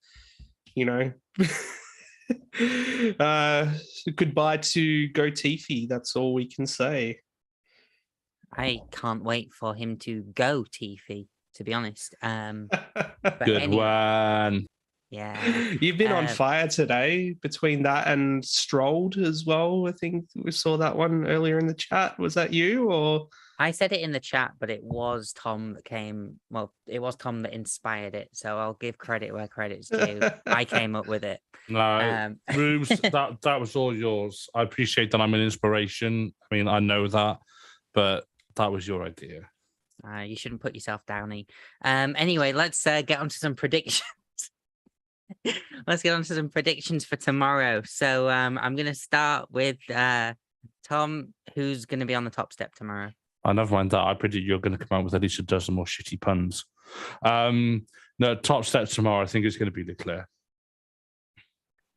goodbye to Go Tiffy. That's all we can say. I can't wait for him to go Tiffy, to be honest. Good one. Yeah. You've been on fire today between that and Stroll as well. I think we saw that one earlier in the chat. Was that you or? I said it in the chat, but it was Tom that it was Tom that inspired it. So I'll give credit where credit's due. I came up with it. No, Rubes, that was all yours. I appreciate that I'm an inspiration. I mean, I know that, but that was your idea. You shouldn't put yourself down. Anyway, let's get on to some predictions. Let's get on to some predictions for tomorrow. So I'm going to start with Tom, who's going to be on the top step tomorrow. Oh, never mind that. I predict you're going to come out with at least a dozen more shitty puns. No, top step tomorrow, I think it's going to be Leclerc.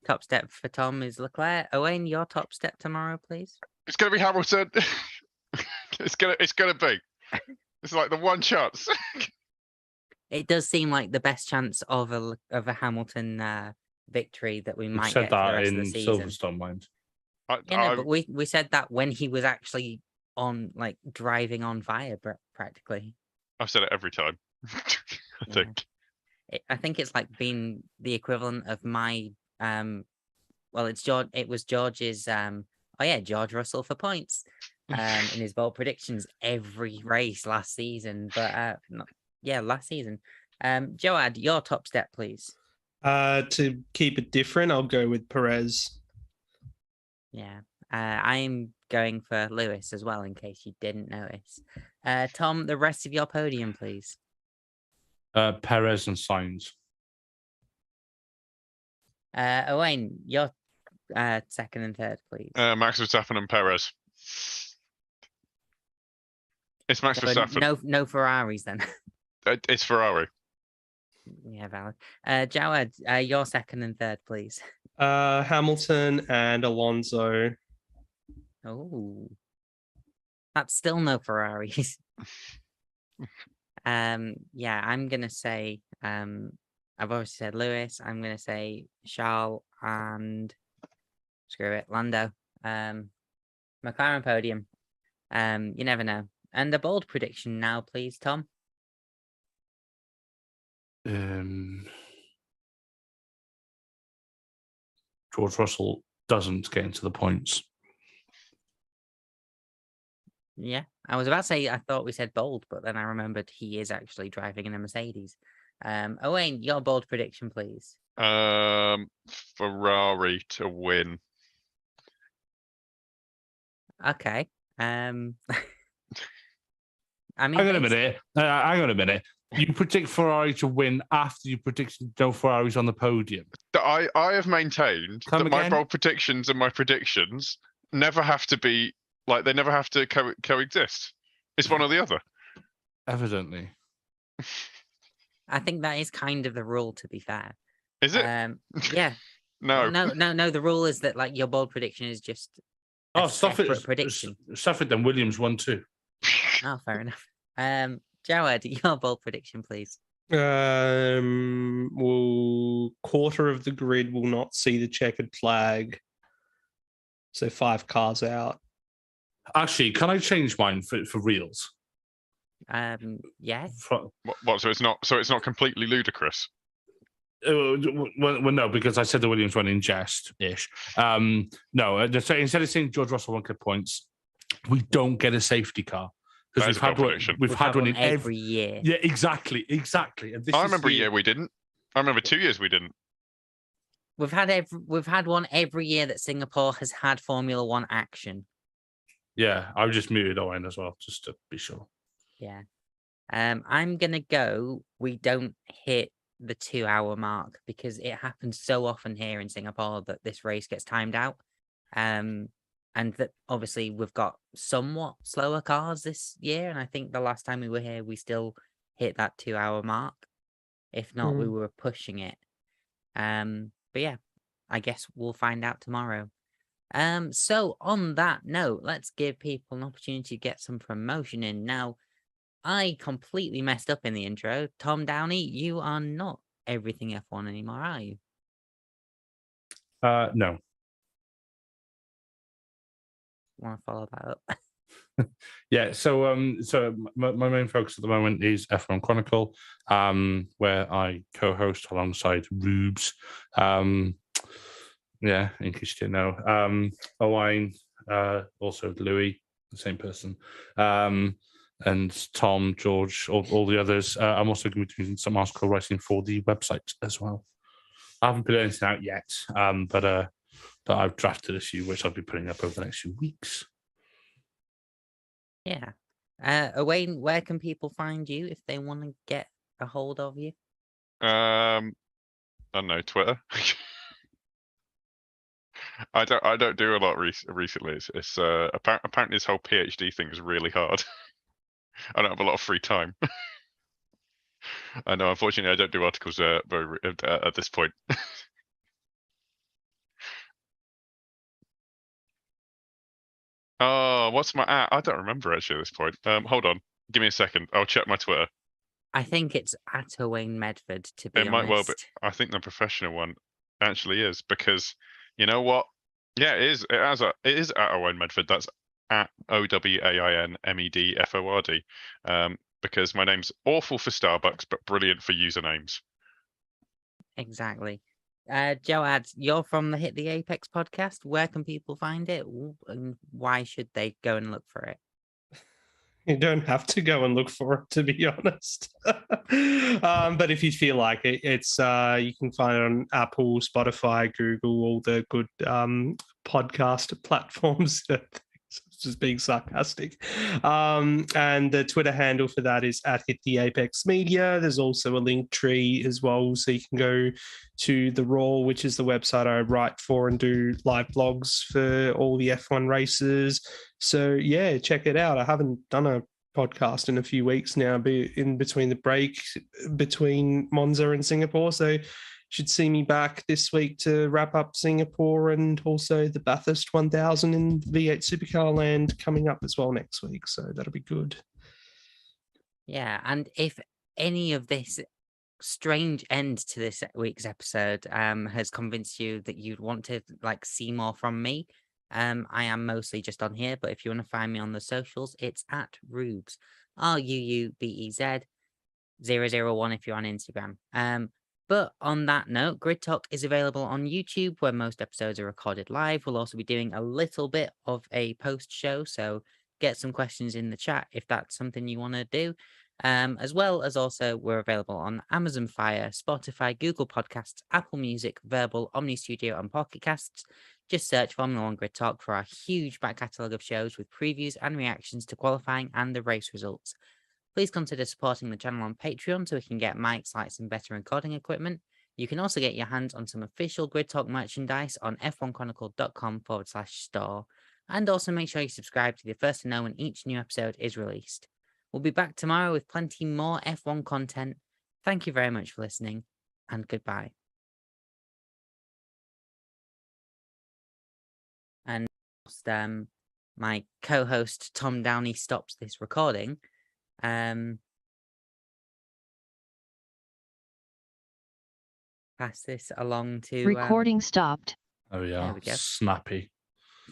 Top step for Tom is Leclerc. Owain, your top step tomorrow, please. It's going to be Hamilton. It's gonna be. It's like the one chance. It does seem like the best chance of a Hamilton victory that we We've might said get for the that rest in of the season. Silverstone, mind. But we said that when he was actually on, like, driving on fire, practically. I've said it every time. I think. I think it's like being the equivalent of my well, it's George. It was George's George Russell for points in his bold predictions every race last season. But last season. Jawad, your top step, please. To keep it different, I'll go with Perez. Yeah. I'm going for Lewis as well, in case you didn't notice. Tom, the rest of your podium, please. Perez and Sainz. Owain, your second and third, please. Max Verstappen and Perez. It's Max So Verstappen. no Ferraris then. It's Ferrari. Yeah, valid. Jawad, your second and third, please. Hamilton and Alonso. Oh, that's still no Ferraris. Yeah, I'm gonna say I've already said Lewis. I'm gonna say Charles and screw it, Lando. McLaren podium. You never know. And a bold prediction now, please, Tom. George Russell doesn't get into the points. Yeah, I was about to say I thought we said bold, but then I remembered he is actually driving in a Mercedes. Owain, your bold prediction, please. Ferrari to win. Okay. I mean, Hang on a minute. Hang on a minute. You predict Ferrari to win after you predict no Ferraris on the podium. I have maintained that my bold predictions and my predictions never have to be like they never have to coexist. It's one or the other. Evidently. I think that is kind of the rule, to be fair. Is it? Yeah. No. Well, no. The rule is that, like, your bold prediction is just a separate prediction. Suffered then Williams won too. Oh, fair enough. Jawad, your bold prediction, please. Quarter of the grid will not see the checkered flag. So 5 cars out. Actually, can I change mine for reals? Yes. What? So it's not completely ludicrous. Well, no, because I said the Williams one in jest-ish. No, instead of saying George Russell won't get points, we don't get a safety car. Because we've had one in every year. Yeah, exactly. And I remember a year we didn't. I remember 2 years we didn't. We've had one every year that Singapore has had Formula One action. Yeah, I just muted Owen as well, just to be sure. Yeah. I'm gonna go. We don't hit the 2-hour mark because it happens so often here in Singapore that this race gets timed out. And that obviously we've got somewhat slower cars this year. And I think the last time we were here, we still hit that 2-hour mark. If not, we were pushing it. But yeah, I guess we'll find out tomorrow. So on that note, let's give people an opportunity to get some promotion in. Now, I completely messed up in the intro. Tom Downey, you are not Everything F1 anymore, are you? No. Want to follow that up? Yeah, so my main focus at the moment is F1 Chronicle, where I co-host alongside Rubes. Yeah, in case you didn't know. Owain, also Louis, the same person. And Tom, George, all the others. I'm also going to be doing some article writing for the website as well. I haven't put anything out yet, but I've drafted a few, which I'll be putting up over the next few weeks. Yeah. Owain, where can people find you if they want to get a hold of you? I don't know, Twitter. I don't do a lot recently. It's apparently this whole PhD thing is really hard. I don't have a lot of free time. I know, unfortunately, I don't do articles very at this point. Oh, what's my at? I don't remember actually at this point. Hold on, give me a second. I'll check my Twitter. I think it's at Owain Medford, to be It honest. might well, but I think the professional one actually is, because you know what? Yeah, it is. It is at Owain Medford. That's at OWAINMEDFORD. Because my name's awful for Starbucks, but brilliant for usernames. Exactly. Jawad, you're from the Hit the Apex podcast. Where can people find it? And why should they go and look for it? You don't have to go and look for it, to be honest. But if you feel like it, it's you can find it on Apple, Spotify, Google, all the good podcast platforms. Just being sarcastic. And the Twitter handle for that is at Hit the Apex Media. There's also a link tree as well, so you can go to The Raw, which is the website I write for and do live blogs for all the F1 races. So yeah, check it out. I haven't done a podcast in a few weeks now, in between the break between Monza and Singapore. So should see me back this week to wrap up Singapore, and also the Bathurst 1000 in V8 Supercar Land coming up as well next week. So that'll be good. Yeah, and if any of this strange end to this week's episode has convinced you that you'd want to see more from me, I am mostly just on here, but if you want to find me on the socials, it's at Rubes, RUUBEZ001 if you're on Instagram. But on that note, Grid Talk is available on YouTube, where most episodes are recorded live. We'll also be doing a little bit of a post show, so get some questions in the chat if that's something you want to do. As well as also we're available on Amazon Fire, Spotify, Google Podcasts, Apple Music, Verbal, Omni Studio, and Pocket Casts. Just search Formula One Grid Talk for our huge back catalogue of shows with previews and reactions to qualifying and the race results. Please consider supporting the channel on Patreon so we can get mics, lights, and better recording equipment. You can also get your hands on some official Grid Talk merchandise on f1chronicle.com/store. And also make sure you subscribe to be the first to know when each new episode is released. We'll be back tomorrow with plenty more F1 content. Thank you very much for listening, and goodbye. And whilst my co-host Tom Downey stops this recording, pass this along to recording stopped. Oh yeah, there we go. Snappy.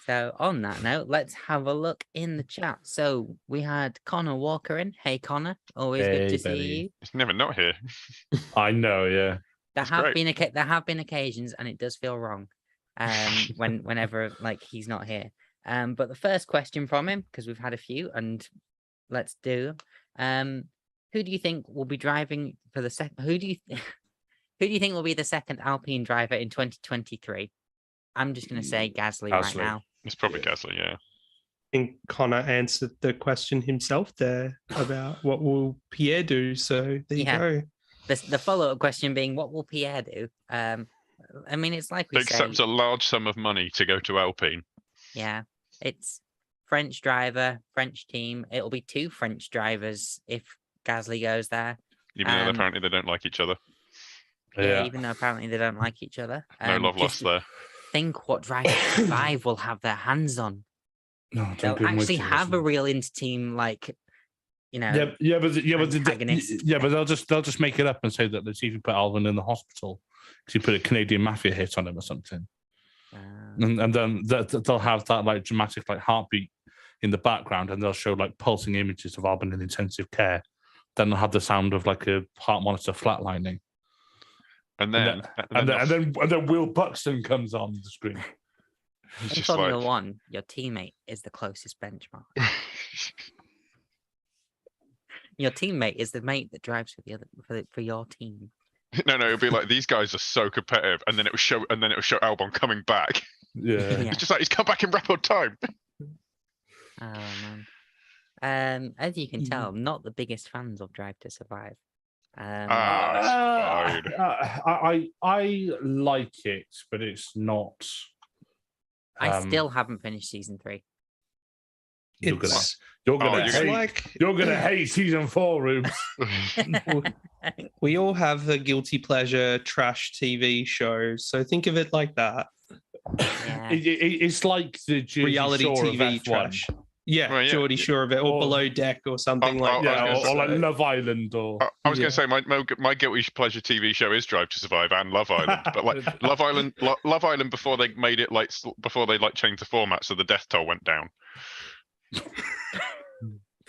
So on that note, let's have a look in the chat. So we had Connor Walker in. Hey Connor, always good to see you. It's never not here. I know, yeah. There have been occasions, and it does feel wrong whenever he's not here. But the first question from him, because we've had a few, and let's do them. Who do you think will be driving for the second? Who do you think will be the second Alpine driver in 2023? I'm just going to say Gasly right now. It's probably Gasly, yeah. I think Connor answered the question himself there about what will Pierre do. So there you go. The follow-up question being, what will Pierre do? I mean, it's like we accepts a large sum of money to go to Alpine. Yeah, it's French driver, French team. It'll be two French drivers if Gasly goes there. Even though apparently they don't like each other. Yeah, even though apparently they don't like each other. No love lost there. Think what Drive 5 will have their hands on. No, they'll actually have a real inter-team, but they'll just make it up and say that let's even put Alvin in the hospital because he put a Canadian mafia hit on him or something, and then they'll have that dramatic heartbeat in the background, and they'll show pulsing images of Albon in intensive care. Then they'll have the sound of a heart monitor flatlining. And then Will Buxton comes on the screen. In Formula One, your teammate is the closest benchmark. Your teammate is the mate that drives for your team. No, it'll be these guys are so competitive, and then it will show Albon coming back. Yeah. It's just he's come back in record time. Oh man. As you can tell, I'm not the biggest fans of Drive to Survive. It's fine. I like it, but it's not. I still haven't finished season 3. You're It's gonna hate season 4, Rubes. we all have a guilty pleasure trash TV show, so think of it like that. Yeah. It's like the Jersey Reality Shore of TV F1. trash. Yeah, Well, yeah. Geordie Shore of it, or Below Deck, or something like that. I was or gonna like Love Island, or I was going to say my guilty pleasure TV show is Drive to Survive and Love Island, but like Love Island before they made it before they changed the format, so the death toll went down.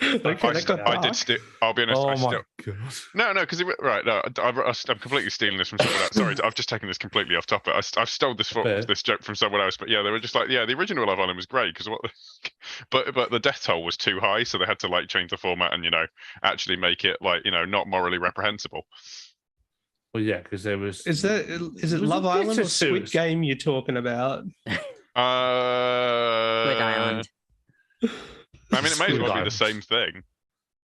I did still. I'll be honest. oh my god! No, because I'm completely stealing this from someone else. Sorry, I've just taken this completely off topic. I've stole this joke from someone else. But yeah, they were just like, yeah, the original Love Island was great because but the death toll was too high, so they had to change the format and actually make it not morally reprehensible. Well, yeah, because there was. Is it Love Island or Squid Game you're talking about? Squid Island. I mean, it may as well be the same thing.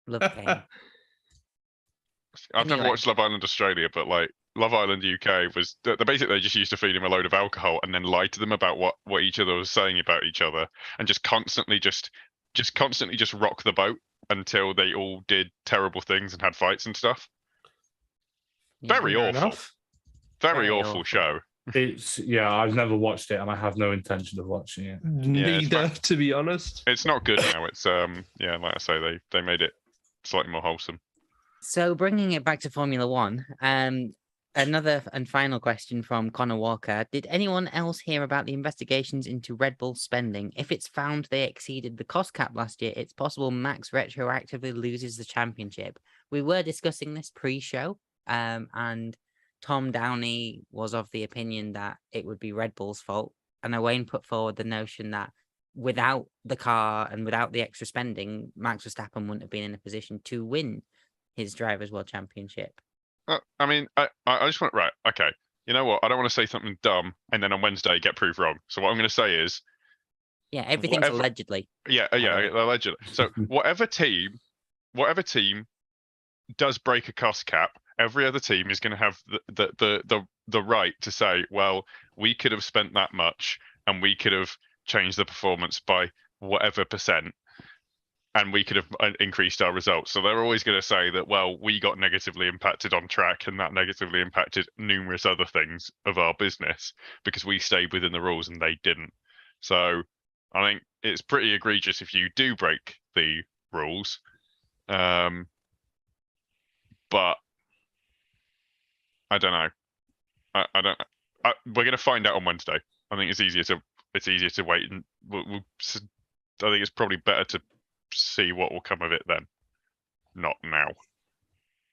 Love Game. I've never watched Love Island Australia, but Love Island UK was they just used to feed him a load of alcohol and then lie to them about what each other was saying about each other, and just constantly rock the boat until they all did terrible things and had fights and stuff. Very awful. Very awful show. I've never watched it and I have no intention of watching it. Neither, to be honest. It's not good now. It's like I say, they made it slightly more wholesome. So bringing it back to Formula One, another and final question from Connor Walker. Did anyone else hear about the investigations into Red Bull spending? If it's found they exceeded the cost cap last year, it's possible Max retroactively loses the championship. We were discussing this pre-show, and Tom Downey was of the opinion that it would be Red Bull's fault. And Owain put forward the notion that without the car and without the extra spending, Max Verstappen wouldn't have been in a position to win his Drivers' World Championship. I mean, I just want... Right, okay. You know what? I don't want to say something dumb and then on Wednesday get proved wrong. So what I'm going to say is... Yeah, everything's allegedly. Yeah, allegedly. So whatever team does break a cost cap, every other team is going to have the right to say, well, we could have spent that much and we could have changed the performance by whatever percent and we could have increased our results. So they're always going to say that, well, we got negatively impacted on track and that negatively impacted numerous other things of our business because we stayed within the rules and they didn't. So I think it's pretty egregious if you do break the rules. But I don't know. I don't. We're going to find out on Wednesday. I think it's easier to wait, and I think it's probably better to see what will come of it then, not now.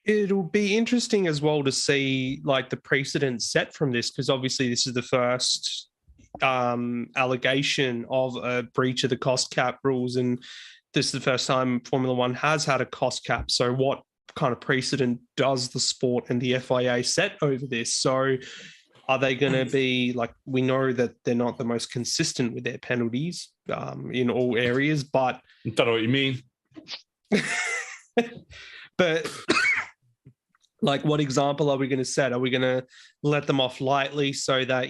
It'll be interesting as well to see the precedent set from this, because obviously this is the first allegation of a breach of the cost cap rules, and this is the first time Formula One has had a cost cap. So what kind of precedent does the sport and the FIA set over this? So are they going to be we know that they're not the most consistent with their penalties in all areas, but I don't know what you mean. But what example are we going to set? Are we going to let them off lightly so that,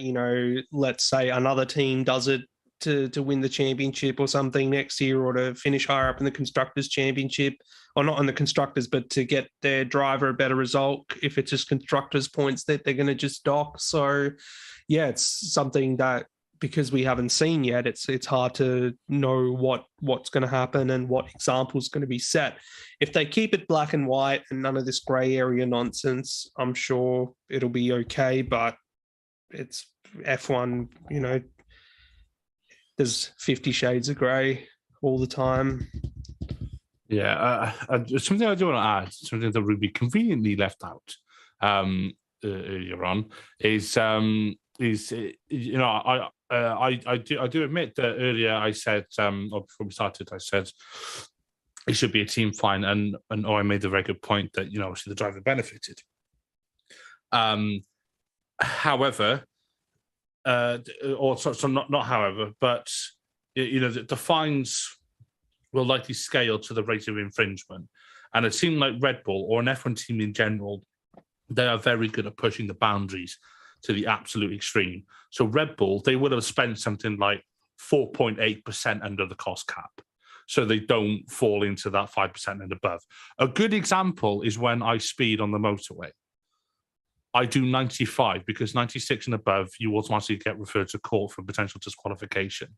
let's say another team does it to win the championship or something next year, or to finish higher up in the Constructors' Championship, or not in the Constructors, but to get their driver a better result if it's just Constructors' points that they're going to just dock. So, yeah, it's something that, because we haven't seen yet, it's hard to know what's going to happen and what example is going to be set. If they keep it black and white and none of this grey area nonsense, I'm sure it'll be okay, but it's F1, there's 50 shades of grey all the time. Yeah, something I do want to add, something that Ruby conveniently left out earlier on, is I do admit that earlier I said, or before we started, I said it should be a team fine, and I made the very good point that obviously the driver benefited. However. Not however, but the fines will likely scale to the rate of infringement, and it seemed like Red Bull or an F1 team in general they are very good at pushing the boundaries to the absolute extreme. So Red Bull, they would have spent something like 4.8% under the cost cap, so they don't fall into that 5% and above. A good example is when I speed on the motorway. I do 95 because 96 and above, you automatically get referred to court for potential disqualification.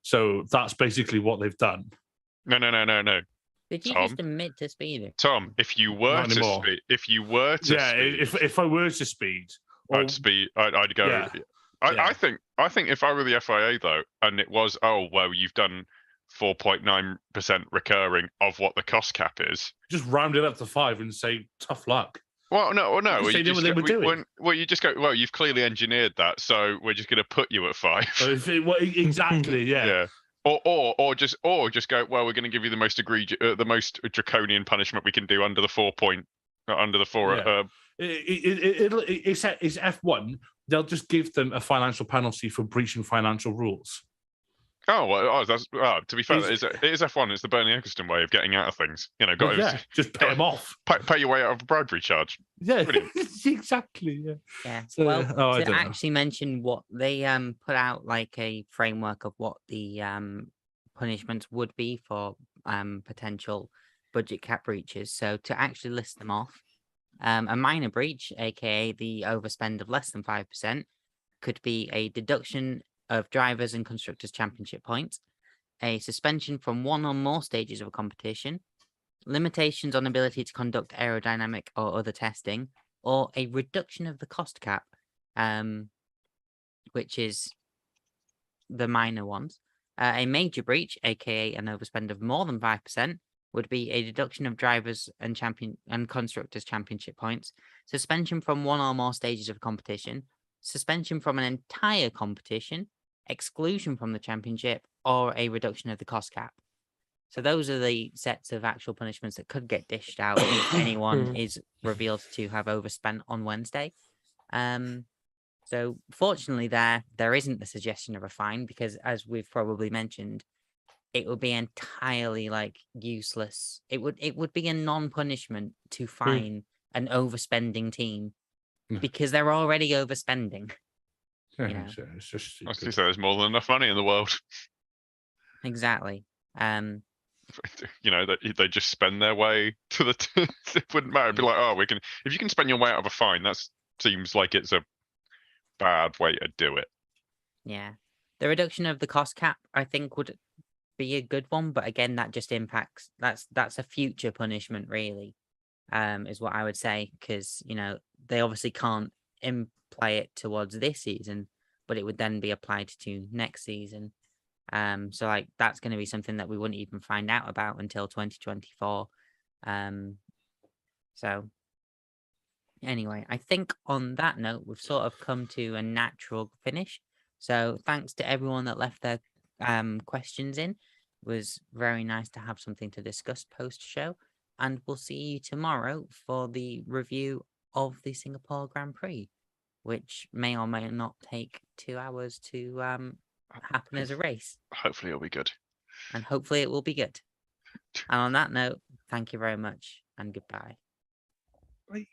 So that's basically what they've done. No. Did you Tom? just admit to speeding? Tom, if you were Not to anymore. speed, if you were to speed, if I were to speed, or, I'd speed. I'd go. Yeah. I think if I were the FIA though, and it was, oh well, you've done 4.9% recurring of what the cost cap is. just round it up to 5 and say tough luck. Well, no. Because they knew what they were doing. You just go. Well, you've clearly engineered that, so we're just going to put you at 5. Exactly, yeah. Or just go. Well, we're going to give you the most the most draconian punishment we can do under the 4. Yeah. It's F1. They'll just give them a financial penalty for breaching financial rules. To be fair, it is F1. It's the Bernie Ecclestone way of getting out of things. Just pay them off. Pay your way out of a bribery charge. Yeah, Brilliant. exactly. Yeah. So, I to don't know. actually mention what they put out, like a framework of what the punishments would be for potential budget cap breaches. So to actually list them off, a minor breach, aka the overspend of less than 5%, could be a deduction of drivers and constructors championship points, a suspension from one or more stages of a competition, limitations on ability to conduct aerodynamic or other testing, or a reduction of the cost cap, which is the minor ones. A major breach, aka an overspend of more than 5%, would be a deduction of drivers and constructors championship points, suspension from one or more stages of competition, suspension from an entire competition, exclusion from the championship, or a reduction of the cost cap. So those are the sets of actual punishments that could get dished out if anyone is revealed to have overspent on Wednesday. So fortunately there isn't the suggestion of a fine, because as we've probably mentioned, it would be entirely useless. It would be a non-punishment to fine an overspending team because they're already overspending. Yeah, it's just I was going to say there's more than enough money in the world. Exactly. They just spend their way to the. It wouldn't matter. It'd be like, we can. If you can spend your way out of a fine, that seems like it's a bad way to do it. Yeah, the reduction of the cost cap, I think, would be a good one, but again, that just impacts. That's a future punishment, really, is what I would say, because they obviously can't apply it towards this season, but it would then be applied to next season. So that's going to be something that we wouldn't even find out about until 2024. So anyway, I think on that note, we've sort of come to a natural finish. So thanks to everyone that left their questions in. It was very nice to have something to discuss post-show. And we'll see you tomorrow for the review of the Singapore Grand Prix, which may or may not take 2 hours to happen as a race. Hopefully it'll be good. And hopefully it will be good. And on that note, thank you very much and goodbye. Bye.